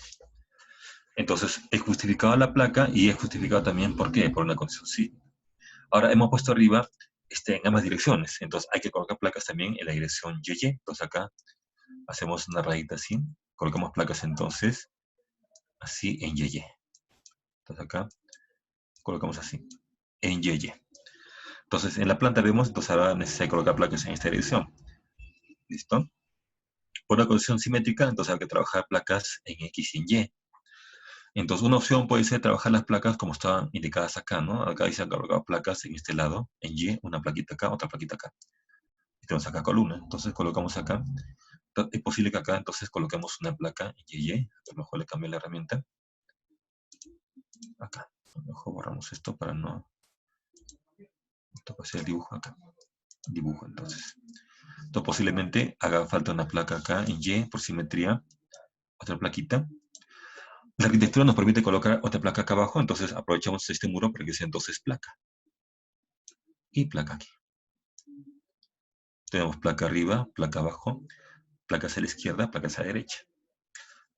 Entonces, he justificado la placa y he justificado también por qué, por una condición sí. Ahora, hemos puesto arriba en ambas direcciones. Entonces, hay que colocar placas también en la dirección YY. Entonces, acá hacemos una rayita así. Colocamos placas entonces así en YY. Entonces, acá colocamos así, en YY. Entonces, en la planta vemos, entonces ahora es necesario colocar placas en esta dirección. ¿Listo? Por una condición simétrica, entonces hay que trabajar placas en X y en Y. Entonces, una opción puede ser trabajar las placas como estaban indicadas acá, ¿no? Acá dice colocar placas en este lado, en Y, una plaquita acá, otra plaquita acá. Y tenemos acá columna. Entonces, colocamos acá. Es posible que acá, entonces, coloquemos una placa en Y. A lo mejor le cambio la herramienta. Acá. A lo mejor borramos esto para no... Esto va a ser el dibujo acá. Dibujo, entonces. Entonces, posiblemente haga falta una placa acá en Y por simetría. Otra plaquita. La arquitectura nos permite colocar otra placa acá abajo, entonces aprovechamos este muro para que sea entonces placa. Y placa aquí. Tenemos placa arriba, placa abajo, placa hacia la izquierda, placa hacia la derecha.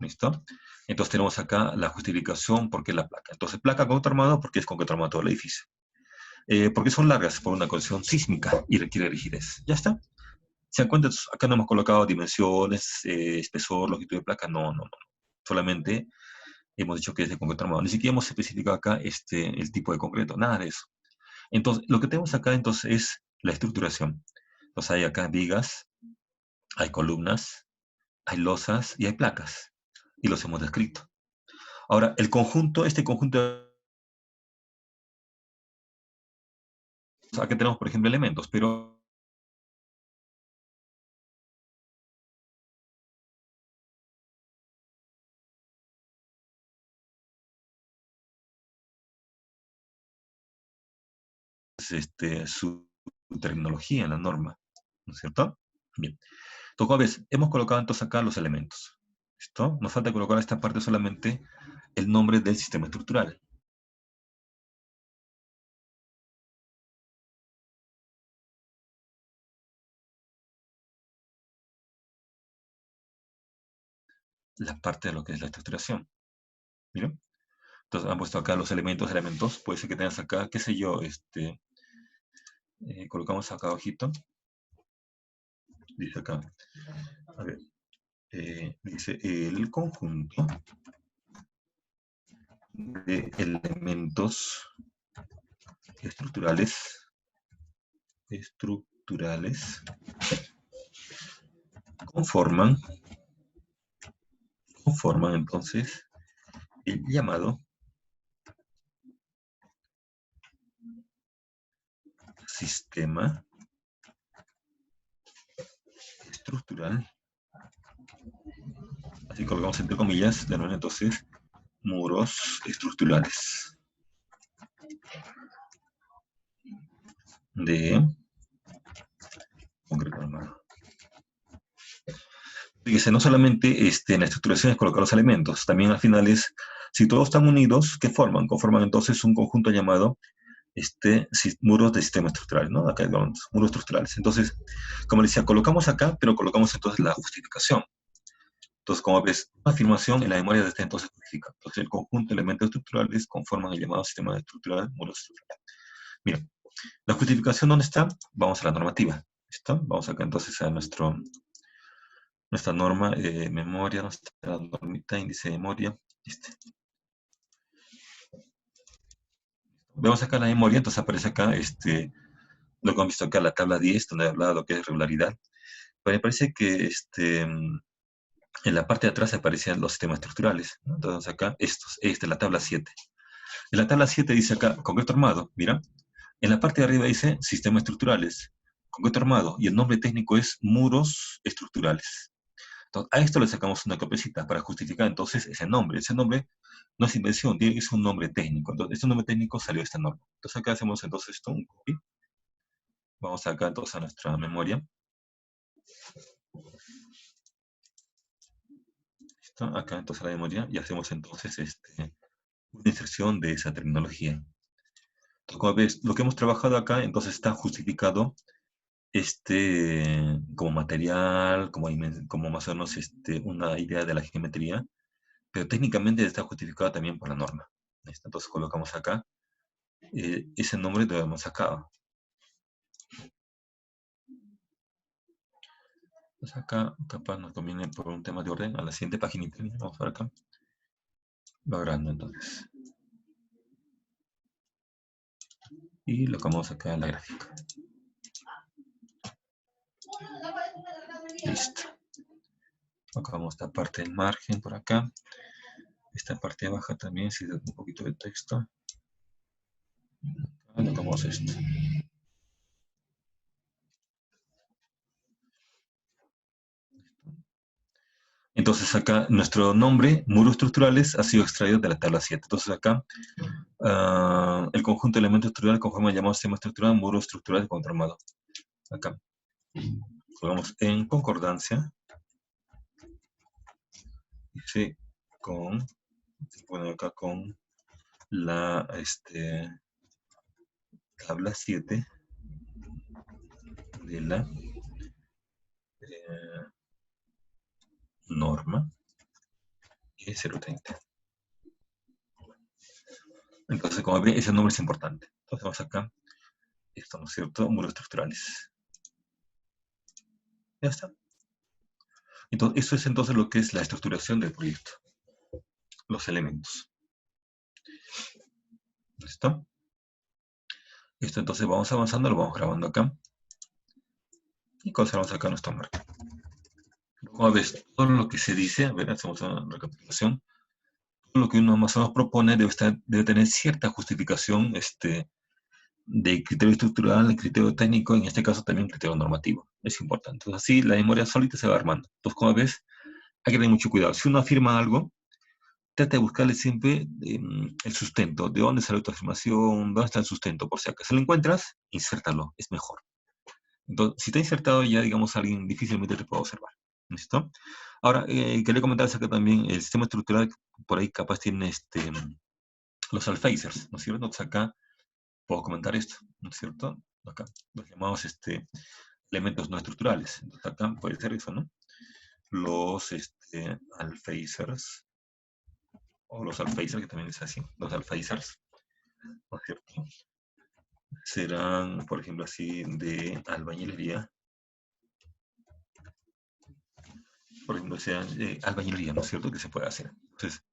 ¿Listo? Entonces tenemos acá la justificación por qué la placa. Entonces placa concreto armado porque es concreto armado todo el edificio. Porque son largas por una condición sísmica y requiere rigidez. Ya está. ¿Se dan cuenta? Acá no hemos colocado dimensiones, espesor, longitud de placa. No, no, no. Solamente hemos dicho que es de concreto armado. Ni siquiera hemos especificado acá el tipo de concreto. Nada de eso. Entonces, lo que tenemos acá entonces es la estructuración. Entonces hay acá vigas, hay columnas, hay losas y hay placas. Y los hemos descrito. Ahora, el conjunto, este conjunto, acá tenemos, por ejemplo, elementos, pero su terminología en la norma, ¿no es cierto? Bien. Entonces, como ves, hemos colocado entonces acá los elementos. ¿Listo? Nos falta colocar a esta parte solamente el nombre del sistema estructural. La parte de lo que es la estructuración. ¿Miren? Entonces han puesto acá los elementos. Puede ser que tengas acá, qué sé yo, colocamos acá abajito. Dice acá, a ver, dice el conjunto de elementos estructurales conforman entonces el llamado sistema estructural, así colocamos entre comillas, de nuevo entonces, muros estructurales de concreto armado. Fíjese, no solamente en la estructuración es colocar los elementos, también al final es, si todos están unidos, ¿qué forman? Conforman entonces un conjunto llamado muros de sistema estructural, ¿no? Acá hay los muros estructurales. Entonces, como les decía, colocamos acá, pero colocamos entonces la justificación. Entonces, como ves, una afirmación en la memoria de este entonces justifica. Entonces, el conjunto de elementos estructurales conforman el llamado sistema estructural, muros estructurales. Mira, la justificación, ¿dónde está? Vamos a la normativa. ¿Listo? Vamos acá entonces a nuestra norma, memoria, nuestra normita, índice de memoria. Vemos acá la memoria, entonces aparece acá lo que hemos visto acá, la tabla 10, donde habla de lo que es regularidad. Pero me parece que en la parte de atrás aparecían los sistemas estructurales, ¿no? Entonces acá, la tabla 7. En la tabla 7 dice acá, concreto armado, mira. En la parte de arriba dice sistemas estructurales, concreto armado, y el nombre técnico es muros estructurales. Entonces, a esto le sacamos una copiecita para justificar entonces ese nombre. Ese nombre no es invención, tiene que ser un nombre técnico. Entonces, este nombre técnico salió de esta norma. Entonces, acá hacemos entonces esto, un copy. Vamos acá entonces a nuestra memoria. ¿Listo? Acá entonces la memoria y hacemos entonces una inserción de esa terminología. Entonces, como ves, lo que hemos trabajado acá entonces está justificado como material, como más o menos una idea de la geometría, pero técnicamente está justificado también por la norma. ¿Listo? Entonces colocamos acá ese nombre lo hemos sacado. Entonces acá capaz nos conviene por un tema de orden a la siguiente página. Vamos por acá. Logrando entonces. Y lo colocamos acá en la gráfica. Listo. Acabamos esta parte del margen por acá. Esta parte baja también, si da un poquito de texto. Colocamos esto. Entonces acá nuestro nombre, muros estructurales, ha sido extraído de la tabla 7. Entonces acá el conjunto de elementos estructurales conforme el llamado sistema estructural, muro estructural conformado. Acá. Colocamos en concordancia. Dice se pone acá con la tabla 7 de la norma E030. Entonces, como ven, ese nombre es importante. Entonces vamos acá, esto, ¿no es cierto? Muros estructurales. Ya está. Entonces, eso es entonces lo que es la estructuración del proyecto. Los elementos. ¿Listo? Esto entonces vamos avanzando, lo vamos grabando acá. Y conservamos acá nuestro marco. Como ves, todo lo que se dice, a ver, hacemos una recapitulación. Todo lo que uno más o menos propone debe tener cierta justificación de criterio estructural, de criterio técnico, en este caso también criterio normativo. Es importante. Entonces, así la memoria sólida se va armando. Entonces, como ves, hay que tener mucho cuidado. Si uno afirma algo, trata de buscarle siempre el sustento. ¿De dónde salió tu afirmación? ¿Dónde está el sustento? Por si acaso lo encuentras, insértalo. Es mejor. Entonces, si está insertado ya, digamos, alguien difícilmente te puede observar. ¿Listo? Ahora, quería comentarles acá también el sistema estructural, por ahí capaz tiene los alphasers, ¿no es cierto? Entonces acá puedo comentar esto, ¿no es cierto? Acá los llamamos elementos no estructurales. Entonces acá puede ser eso, ¿no? Los alphasers, o los alphasers, que también es así, los alphasers, ¿no es cierto? Serán, por ejemplo, así de albañilería, por ejemplo, sean albañilería, ¿no es cierto? Que se puede hacer. Entonces,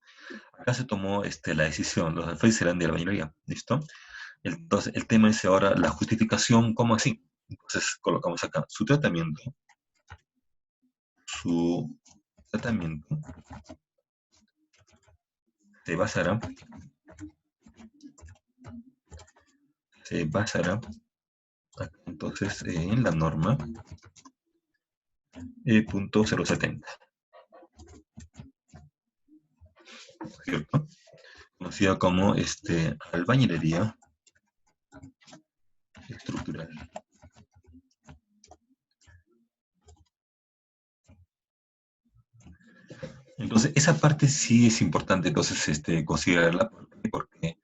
acá se tomó la decisión, los alféizares serán de albañilería, ¿listo? Entonces, el tema es ahora la justificación, ¿cómo así? Entonces, colocamos acá su tratamiento se basará, acá, entonces, en la norma E.070, ¿cierto? Conocida como albañilería estructural. Entonces, esa parte sí es importante, entonces, considerarla, porque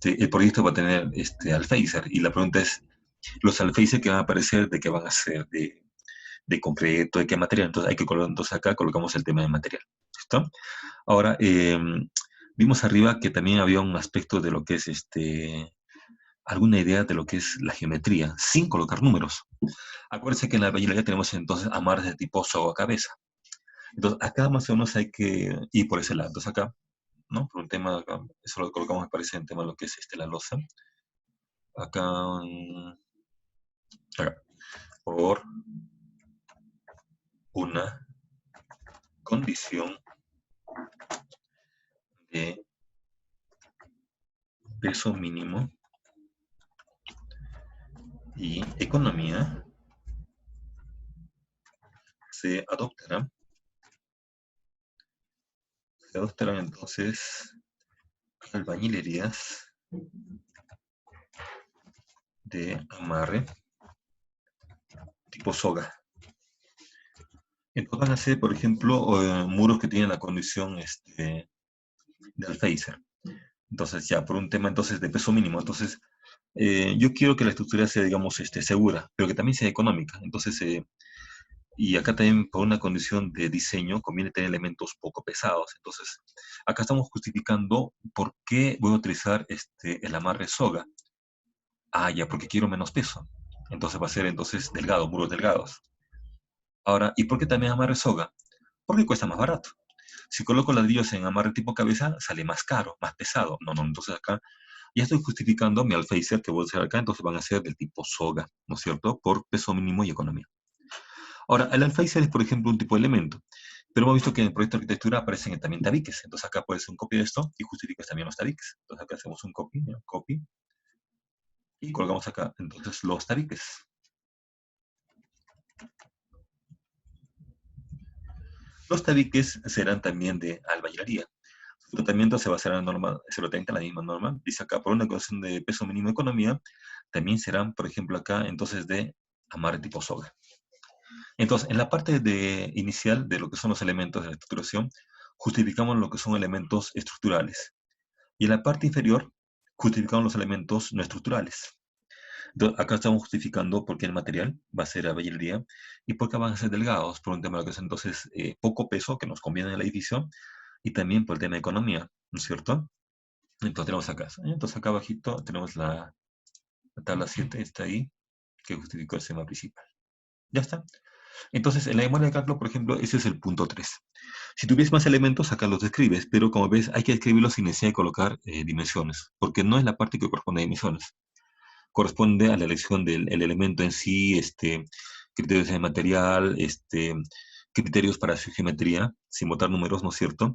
el proyecto va a tener alféizar, y la pregunta es, los alféizar que van a aparecer, ¿de qué van a ser? De concreto, ¿de qué material? Entonces, hay que colocar, entonces acá colocamos el tema de material. ¿Listo? Ahora, vimos arriba que también había un aspecto de lo que es alguna idea de lo que es la geometría, sin colocar números. Acuérdense que en la albañilería tenemos entonces amarres de tipo soga cabeza. Entonces, acá más o menos hay que ir por ese lado. Entonces, acá, ¿no? Por un tema, eso lo colocamos, me parece, en tema de lo que es la losa. Acá, acá, por una condición de peso mínimo y economía, se adoptarán entonces albañilerías de amarre tipo soga. Entonces van a ser, por ejemplo, muros que tienen la condición de alféizar. Entonces, ya, por un tema entonces de peso mínimo. Entonces, yo quiero que la estructura sea, digamos, segura, pero que también sea económica. Entonces, y acá también por una condición de diseño conviene tener elementos poco pesados. Entonces, acá estamos justificando por qué voy a utilizar el amarre soga. Ah, ya, porque quiero menos peso. Entonces va a ser entonces delgado, muros delgados. Ahora, ¿y por qué también amarre soga? Porque cuesta más barato. Si coloco ladrillos en amarre tipo cabeza, sale más caro, más pesado. No, no, entonces acá ya estoy justificando mi alféizar que voy a hacer acá, entonces van a ser del tipo soga, ¿no es cierto? Por peso mínimo y economía. Ahora, el alféizar es, por ejemplo, un tipo de elemento, pero hemos visto que en el proyecto de arquitectura aparecen también tabiques. Entonces acá puedes hacer un copy de esto y justificas también los tabiques. Entonces acá hacemos un copy, ¿no? Copy, y colgamos acá entonces los tabiques. Los tabiques serán también de albañilería. Su tratamiento se basará en la norma 030, la misma norma. Dice acá, por una condición de peso mínimo de economía, también serán, por ejemplo, acá, entonces, de amarre tipo soga. Entonces, en la parte inicial de lo que son los elementos de la estructuración, justificamos lo que son elementos estructurales. Y en la parte inferior, justificamos los elementos no estructurales. Entonces, acá estamos justificando por qué el material va a ser a día y por qué van a ser delgados, por un tema de lo que es entonces poco peso que nos conviene en el edificio y también por el tema de economía, ¿no es cierto? Entonces tenemos acá, entonces acá abajito tenemos la tabla 7, está ahí, que justificó el sistema principal. Ya está. Entonces, en la memoria de cálculo, por ejemplo, ese es el punto 3. Si tuvieses más elementos, acá los describes, pero como ves, hay que escribirlos sin necesidad de colocar dimensiones, porque no es la parte que corresponde a dimensiones. Corresponde a la elección del el elemento en sí, criterios de material, criterios para su geometría, sin botar números, ¿no es cierto?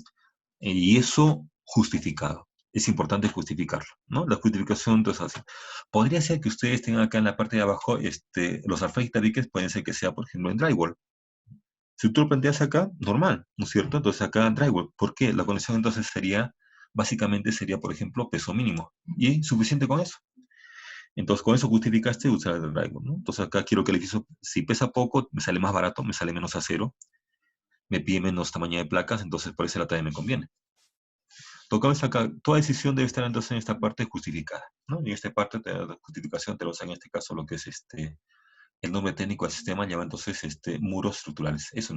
Y eso justificado. Es importante justificarlo, ¿no? La justificación, entonces, así. Podría ser que ustedes tengan acá en la parte de abajo, los alfabetos tabiques pueden ser que sea, por ejemplo, en drywall. Si tú lo planteas acá, normal, ¿no es cierto? Entonces acá drywall. ¿Por qué? La conexión entonces sería, básicamente sería, por ejemplo, peso mínimo. Y suficiente con eso. Entonces, con eso justificaste usar el drywall, ¿no? Entonces, acá quiero que el edificio, si pesa poco, me sale más barato, me sale menos acero, me pide menos tamaño de placas, entonces por ese lado también me conviene. Tocamos acá, toda decisión debe estar entonces en esta parte justificada, ¿no? Y en esta parte de la justificación te lo usa en este caso lo que es el nombre técnico del sistema, llama entonces muros estructurales. Eso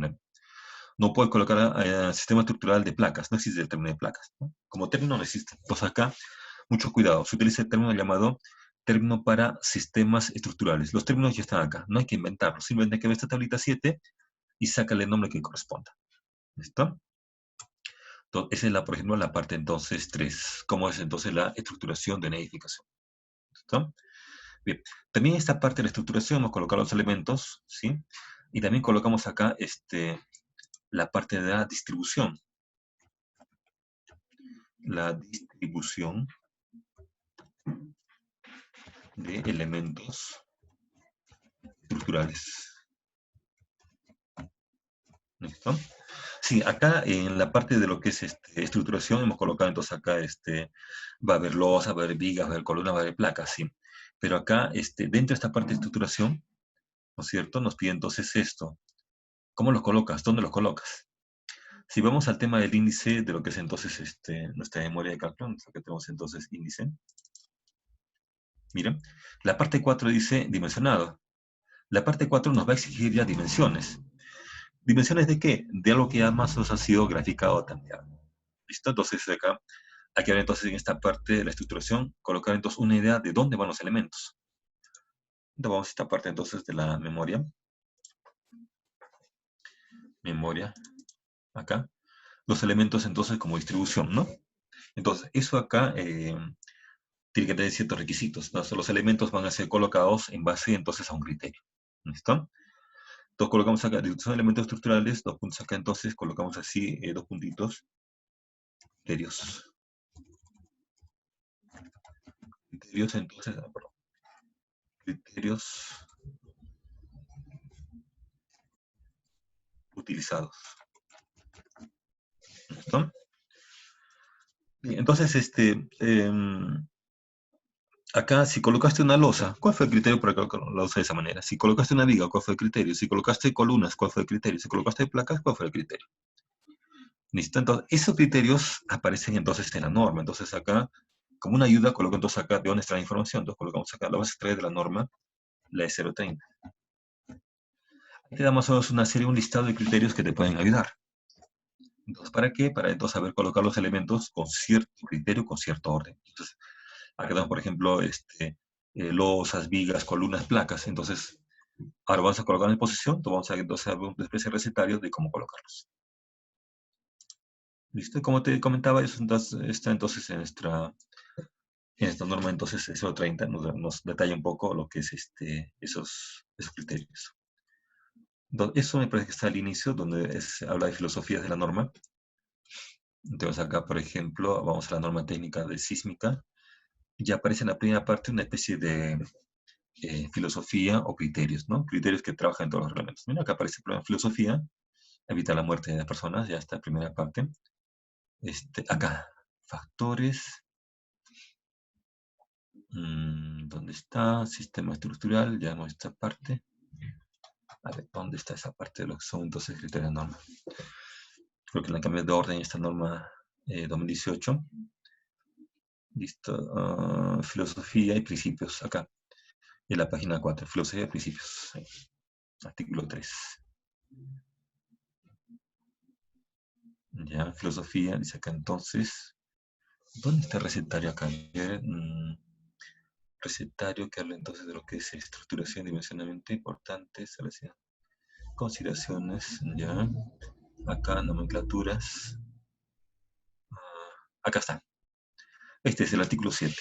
no puedes colocar sistema estructural de placas, no existe el término de placas, ¿no? Como término no existe. Entonces acá, mucho cuidado, se utiliza el término llamado término para sistemas estructurales. Los términos ya están acá, no hay que inventarlos, simplemente hay que ver esta tablita 7 y sácale el nombre que corresponda. ¿Listo? Entonces, esa es, por ejemplo, la parte entonces 3. ¿Cómo es entonces la estructuración de una edificación? ¿Listo? Bien. También esta parte de la estructuración hemos colocado los elementos, ¿sí? Y también colocamos acá la parte de la distribución. La distribución de elementos estructurales. ¿Listo? Sí, acá en la parte de lo que es estructuración hemos colocado entonces acá va a haber losa, va a haber vigas, va a haber columnas, va a haber placas, sí. Pero acá dentro de esta parte de estructuración, ¿no es cierto? Nos pide entonces esto. ¿Cómo los colocas? ¿Dónde los colocas? Si vamos al tema del índice de lo que es entonces nuestra memoria de cálculo, que tenemos entonces índice. Miren, la parte 4 dice dimensionado. La parte 4 nos va a exigir ya dimensiones. ¿Dimensiones de qué? De algo que ya más os ha sido graficado también. ¿Listo? Entonces acá hay que ver entonces en esta parte de la estructuración, colocar entonces una idea de dónde van los elementos. Entonces vamos a esta parte entonces de la memoria. Memoria, acá. Los elementos entonces como distribución, ¿no? Entonces, eso acá tiene que tener ciertos requisitos. Entonces, los elementos van a ser colocados en base entonces a un criterio. ¿Listo? Entonces colocamos acá, son elementos estructurales, dos puntos acá, entonces colocamos así dos puntitos, criterios. Criterios entonces, perdón, criterios utilizados. ¿Listo? Bien, entonces, acá, si colocaste una losa, ¿cuál fue el criterio para colocar la losa de esa manera? Si colocaste una viga, ¿cuál fue el criterio? Si colocaste columnas, ¿cuál fue el criterio? Si colocaste placas, ¿cuál fue el criterio? ¿Listo? Entonces, esos criterios aparecen entonces en la norma. Entonces, acá, como una ayuda, coloco entonces acá de dónde está la información. Entonces, colocamos acá, la base a extraer de la norma, la E030. Te da más o menos una serie, un listado de criterios que te pueden ayudar. Entonces, ¿para qué? Para entonces saber colocar los elementos con cierto criterio, con cierto orden. Entonces, acá tenemos, por ejemplo, losas, vigas, columnas, placas. Entonces, ahora vamos a colocar en posición, entonces vamos a entonces a ver una especie de recetario de cómo colocarlos. ¿Listo? Como te comentaba, eso está entonces en esta norma, entonces 030 nos detalla un poco lo que es esos criterios. Entonces, eso me parece que está al inicio, donde habla de filosofías de la norma. Entonces acá, por ejemplo, vamos a la norma técnica de sísmica. Ya aparece en la primera parte una especie de filosofía o criterios, ¿no? Criterios que trabajan en todos los reglamentos. Mira, acá aparece el problema filosofía, evita la muerte de las personas, ya está la primera parte. Acá, factores. ¿Dónde está? Sistema estructural, ya vemos esta parte. A ver, ¿dónde está esa parte de lo que son entonces criterios de norma? Creo que la cambié de orden esta norma 2018. Listo. Filosofía y principios, acá. En la página 4, filosofía y principios. Artículo 3. Ya, filosofía, dice acá entonces. ¿Dónde está el recetario acá? Recetario que habla entonces de lo que es estructuración y dimensionamiento importante, consideraciones, ya. Acá, nomenclaturas. Acá está. Este es el artículo 7.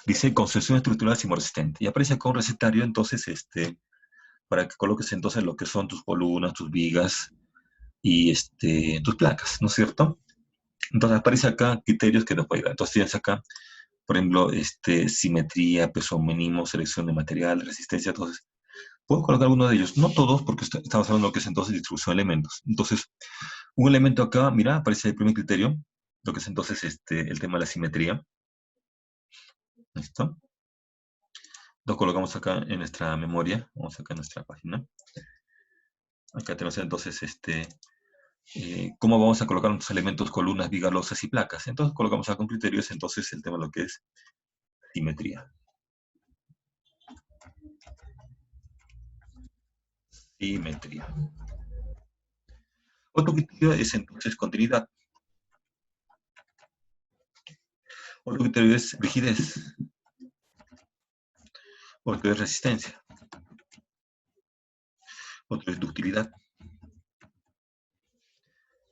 Dice concepción estructural sismoresistente. Y aparece acá un recetario, entonces, para que coloques entonces lo que son tus columnas, tus vigas y tus placas, ¿no es cierto? Entonces aparece acá criterios que nos pueden ayudar. Entonces tienes acá, por ejemplo, simetría, peso mínimo, selección de material, resistencia. Entonces, puedo colocar alguno de ellos. No todos, porque estamos hablando de lo que es entonces distribución de elementos. Entonces, un elemento acá, mira, aparece el primer criterio, lo que es entonces el tema de la simetría. ¿Listo? Lo colocamos acá en nuestra memoria. Vamos acá en nuestra página. Acá tenemos entonces cómo vamos a colocar nuestros elementos, columnas, vigas, losas y placas. Entonces colocamos acá un criterio, es entonces el tema de lo que es simetría. Simetría. Otro criterio es entonces continuidad. Otro criterio es rigidez. Otro es resistencia. Otro es ductilidad.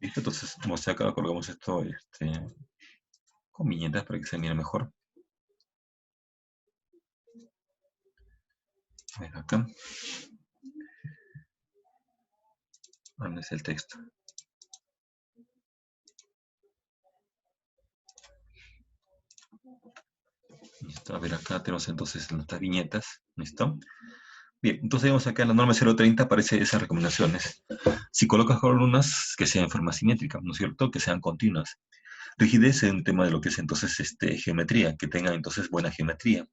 ¿Listo? Entonces, como acá colocamos esto con viñetas para que se mire mejor. A ver, acá. ¿Dónde es el texto? Listo. A ver, acá tenemos entonces nuestras viñetas. ¿Listo? Bien, entonces vemos acá en la norma 030 aparece esas recomendaciones. Si colocas columnas que sean en forma simétrica, ¿no es cierto? Que sean continuas. Rigidez es un tema de lo que es entonces geometría, que tengan entonces buena geometría,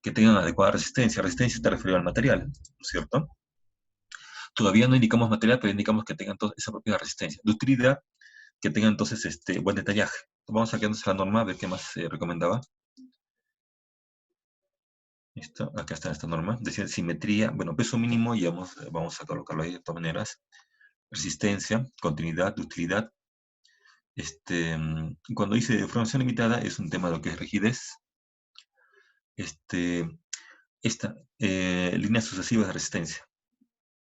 que tengan adecuada resistencia. Resistencia está referido al material, ¿no es cierto? Todavía no indicamos material, pero indicamos que tengan esa propia resistencia. Ductilidad, que tengan entonces buen detallaje. Vamos a quedarnos a la norma, a ver qué más recomendaba. ¿Listo? Acá está esta norma. Decía simetría, bueno, peso mínimo, y vamos a colocarlo ahí de todas maneras. Resistencia, continuidad, ductilidad. Cuando dice formación limitada, es un tema de lo que es rigidez. Líneas sucesivas de resistencia.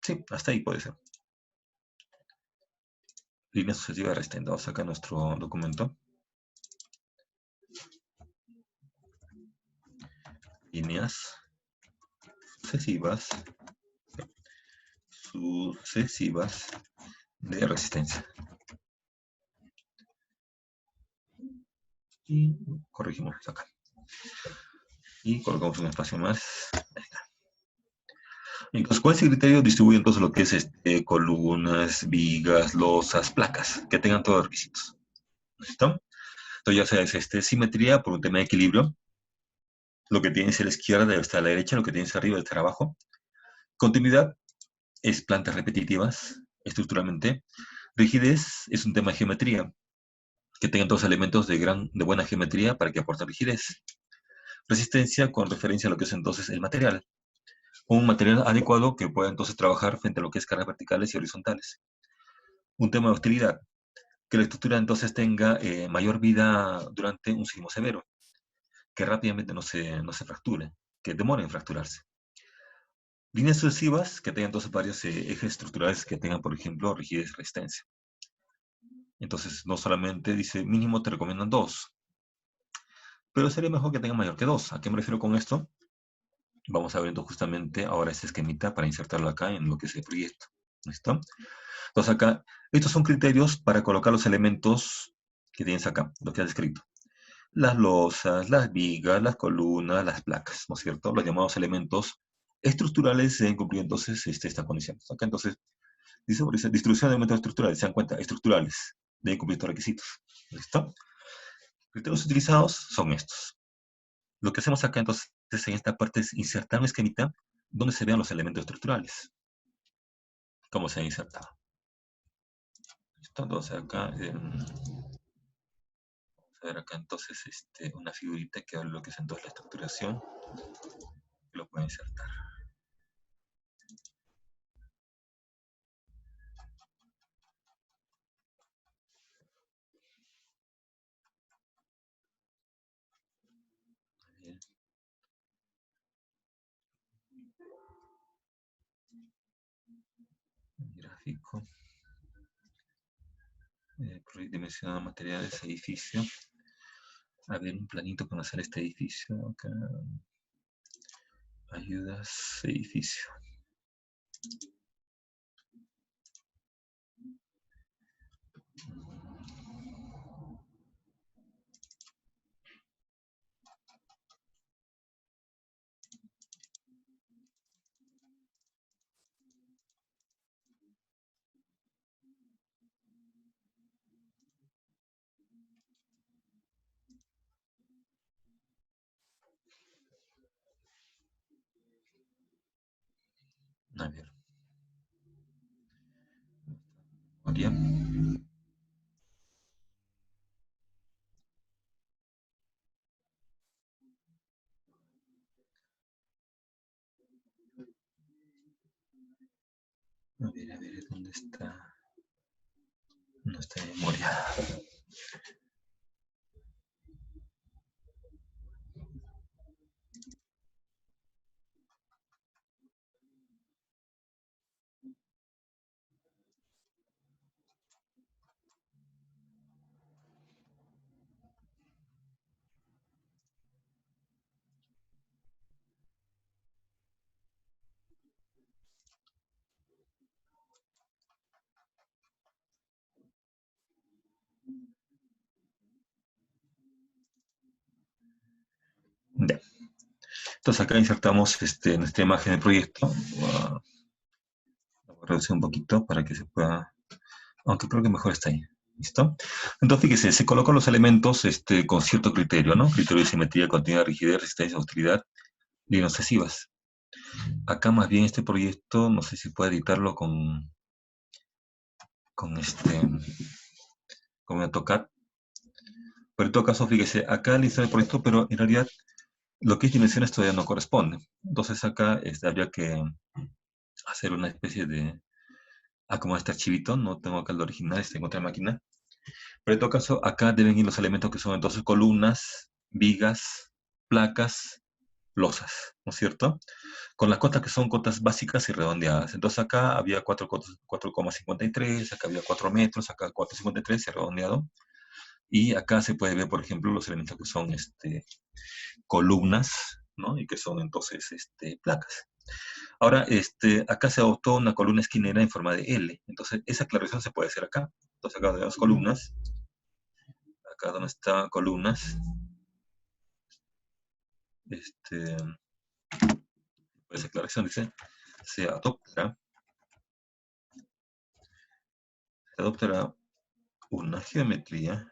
Sí, hasta ahí puede ser. Líneas sucesivas de resistencia. Vamos a sacar nuestro documento. Líneas sucesivas de resistencia. Y corregimos acá. Y colocamos un espacio más. Ahí está. Entonces, ¿cuál es el criterio? Distribuye entonces lo que es columnas, vigas, losas, placas, que tengan todos los requisitos. ¿Listo? Entonces ya sabes, simetría por un tema de equilibrio. Lo que tienes a la izquierda debe estar a la derecha, lo que tienes arriba debe estar abajo. Continuidad es plantas repetitivas, estructuralmente. Rigidez es un tema de geometría, que tengan todos elementos de buena geometría para que aporten rigidez. Resistencia con referencia a lo que es entonces el material. Un material adecuado que pueda entonces trabajar frente a lo que es cargas verticales y horizontales. Un tema de hostilidad, que la estructura entonces tenga mayor vida durante un sismo severo, que rápidamente no se fracture, que demore en fracturarse. Líneas sucesivas, que tengan entonces varios ejes estructurales que tengan, por ejemplo, rigidez y resistencia. Entonces, no solamente dice mínimo te recomiendan 2, pero sería mejor que tenga mayor que 2. ¿A qué me refiero con esto? Vamos a ver entonces justamente ahora este esquemita para insertarlo acá en lo que es el proyecto. ¿Listo? Entonces acá, estos son criterios para colocar los elementos que tienes acá, lo que has escrito. Las losas, las vigas, las columnas, las placas, ¿no es cierto? Los llamados elementos estructurales deben cumplir entonces esta condición. Acá entonces dice distribución de elementos estructurales, se dan cuenta, estructurales, deben cumplir estos requisitos. ¿Listo? Criterios utilizados son estos. Lo que hacemos acá entonces en esta parte es insertar un esquemita donde se vean los elementos estructurales. ¿Cómo se han insertado? ¿Listo? Entonces acá, vamos a ver acá entonces una figurita que habla de lo que es entonces la estructuración, que lo pueden insertar. Bien. Gráfico. Dimensionado materiales, edificio. A ver, un planito para hacer este edificio. Acá. Ayudas, edificio. A ver. Memoria. A ver, ¿dónde está? No está en memoria. Ya. Entonces acá insertamos nuestra imagen del proyecto. Voy a reducir un poquito para que se pueda, aunque creo que mejor está ahí. ¿Listo? Entonces, fíjese, se colocan los elementos con cierto criterio, ¿no? Criterio de simetría, continuidad, rigidez, resistencia, hostilidad, líneas sucesivas. Acá más bien este proyecto, no sé si puedo editarlo con con AutoCAD. Pero en todo caso, fíjese, acá listo el proyecto, pero en realidad lo que es dimensiones todavía no corresponde. Entonces acá habría que hacer una especie de, como este archivito, no tengo acá el original, está en otra máquina. Pero en todo caso, acá deben ir los elementos que son entonces columnas, vigas, placas, losas, ¿no es cierto? Con las cotas que son cotas básicas y redondeadas. Entonces acá había 4,53, acá había 4 metros, acá 4,53 y redondeado. Y acá se puede ver, por ejemplo, los elementos que son columnas, ¿no? Y que son entonces placas. Ahora, acá se adoptó una columna esquinera en forma de L. Entonces, esa aclaración se puede hacer acá. Entonces, acá tenemos columnas. Acá donde está columnas. Esa aclaración dice, se adoptará una geometría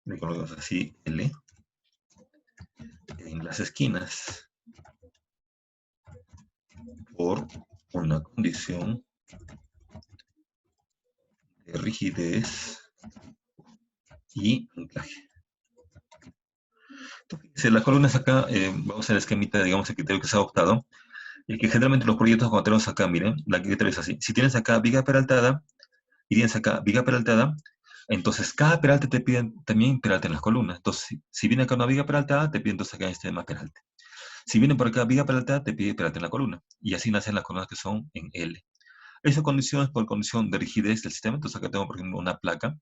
le colocamos así L en las esquinas por una condición de rigidez y anclaje. Si las columnas acá, vamos a el esquemita, digamos, el criterio que se ha adoptado, y que generalmente los proyectos cuando tenemos acá, miren, la criterio es así. Si tienes acá viga peraltada y tienes acá viga peraltada, entonces cada peralte te piden también peralte en las columnas. Entonces, si viene acá una viga peraltada, te piden entonces acá más peralte. Si viene por acá viga peraltada, te pide peralte en la columna. Y así nacen las columnas que son en L. Esa condición es por condición de rigidez del sistema. Entonces acá tengo, por ejemplo, una placa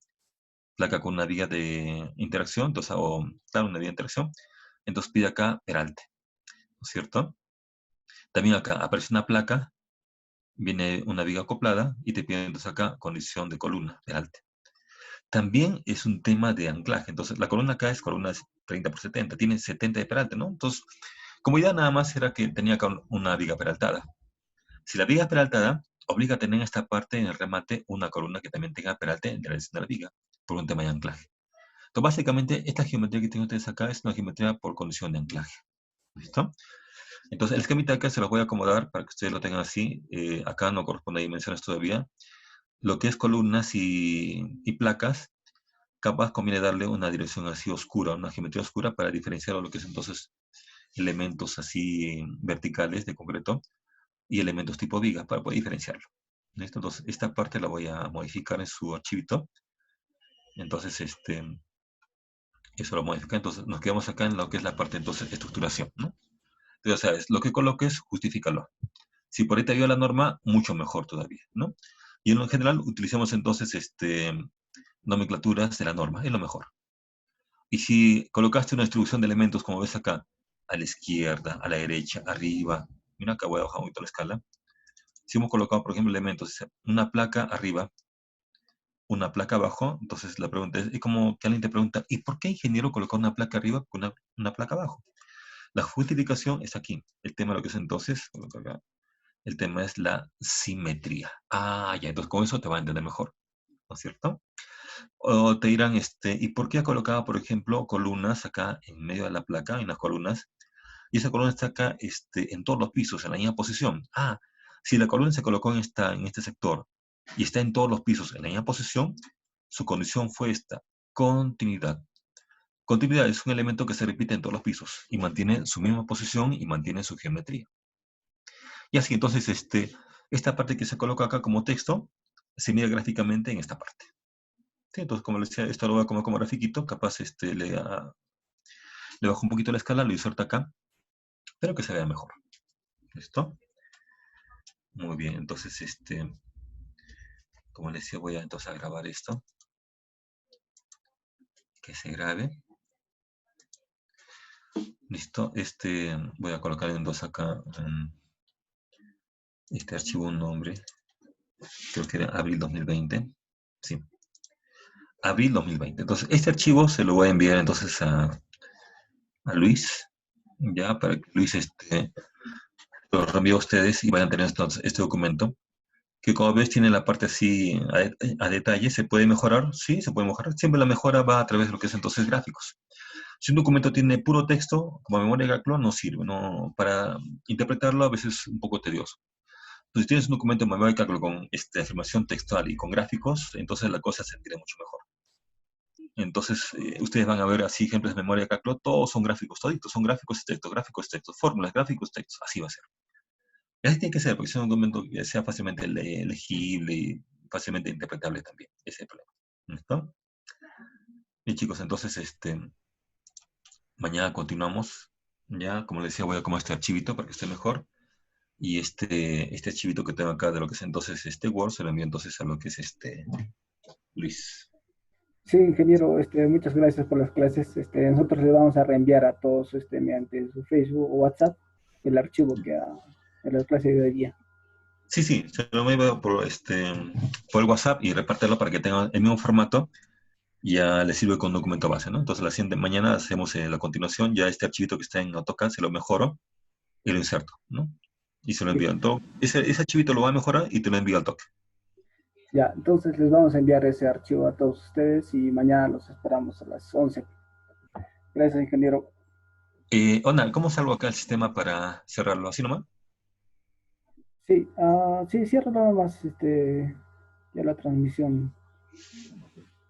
con una viga de interacción, entonces, o claro, una viga de interacción. Entonces pide acá peralte, ¿no es cierto? También acá aparece una placa, viene una viga acoplada y te pide entonces acá condición de columna, peralte. También es un tema de anclaje. Entonces, la columna acá es columna 30 por 70, tiene 70 de peralte, ¿no? Entonces, como idea nada más era que tenía acá una viga peraltada. Si la viga es peraltada, obliga a tener en esta parte, en el remate, una columna que también tenga peralte en dirección de la viga, por un tema de anclaje. Entonces, básicamente, esta geometría que tienen ustedes acá es una geometría por condición de anclaje. ¿Listo? Entonces, el esquemita acá se los voy a acomodar para que ustedes lo tengan así. Acá no corresponde a dimensiones todavía. Lo que es columnas y placas, capaz conviene darle una dirección así oscura, una geometría oscura para diferenciar lo que es entonces elementos así verticales de concreto y elementos tipo vigas para poder diferenciarlo. ¿Listo? Entonces, esta parte la voy a modificar en su archivito. Entonces, eso lo modifica. Entonces, nos quedamos acá en lo que es la parte entonces de estructuración, ¿no? Entonces, ya sabes, lo que coloques, justifícalo. Si por ahí te dio la norma, mucho mejor todavía, ¿no? Y en lo general, utilicemos entonces nomenclaturas de la norma, es lo mejor. Y si colocaste una distribución de elementos, como ves acá, a la izquierda, a la derecha, arriba, mira acá voy a bajar un poquito la escala. Si hemos colocado, por ejemplo, elementos, una placa arriba, una placa abajo, entonces la pregunta es como que alguien te pregunta, ¿y por qué ingeniero colocó una placa arriba con una placa abajo? La justificación es aquí. El tema de lo que es entonces, el tema es la simetría. Ah, ya, entonces con eso te va a entender mejor, ¿no es cierto? O te dirán, ¿y por qué ha colocado, por ejemplo, columnas acá en medio de la placa, en las columnas? Y esa columna está acá, en todos los pisos, en la misma posición. Ah, si la columna se colocó en este sector y está en todos los pisos en la misma posición, su condición fue esta, continuidad. Continuidad es un elemento que se repite en todos los pisos y mantiene su misma posición y mantiene su geometría. Y así, entonces, esta parte que se coloca acá como texto se mira gráficamente en esta parte. Sí, entonces, como les decía, esto lo voy a como grafiquito, capaz le bajo un poquito la escala, lo inserto acá, pero que se vea mejor. ¿Listo? Muy bien, entonces, como les decía, voy a entonces a grabar esto, que se grabe. Listo, voy a colocar entonces acá este archivo un nombre, creo que era abril 2020. Sí, abril 2020. Entonces, este archivo se lo voy a enviar entonces a Luis, ya, para que Luis lo reenvíe a ustedes y vayan a tener entonces este documento, que como ves tiene la parte así a detalle, ¿se puede mejorar? Sí, se puede mejorar. Siempre la mejora va a través de lo que es entonces gráficos. Si un documento tiene puro texto, como memoria GACLO, no sirve, no, para interpretarlo a veces es un poco tedioso. Entonces, si tienes un documento en memoria GACLO con afirmación textual y con gráficos, entonces la cosa se entiende mucho mejor. Entonces, ustedes van a ver así ejemplos de memoria GACLO, todos son gráficos, toditos, son gráficos, textos, fórmulas, gráficos, textos, así va a ser. Y así tiene que ser, porque es un documento que sea fácilmente legible y fácilmente interpretable también. Ese es el problema. ¿Listo? Bien, chicos, entonces, mañana continuamos. Ya, como les decía, voy a comer este archivito para que esté mejor. Y este archivito que tengo acá de lo que es entonces este Word, se lo envío entonces a lo que es Luis. Sí, ingeniero, muchas gracias por las clases. Nosotros le vamos a reenviar a todos mediante su Facebook o WhatsApp el archivo que ha en la clase de hoy día. Sí, sí, se lo envío por el WhatsApp y repartirlo para que tenga el mismo formato. Y ya le sirve con documento base, ¿no? Entonces la siguiente mañana hacemos la continuación, ya este archivito que está en AutoCAD se lo mejoro y lo inserto, ¿no? Y se lo envío. Entonces, ese archivito lo va a mejorar y te lo envío al toque. Ya, entonces les vamos a enviar ese archivo a todos ustedes y mañana los esperamos a las 11. Gracias, ingeniero. Ona, ¿cómo salgo acá el sistema para cerrarlo? ¿Así nomás? Sí, sí, cierra nada más, ya la transmisión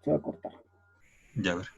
se va a cortar. Ya, a ver.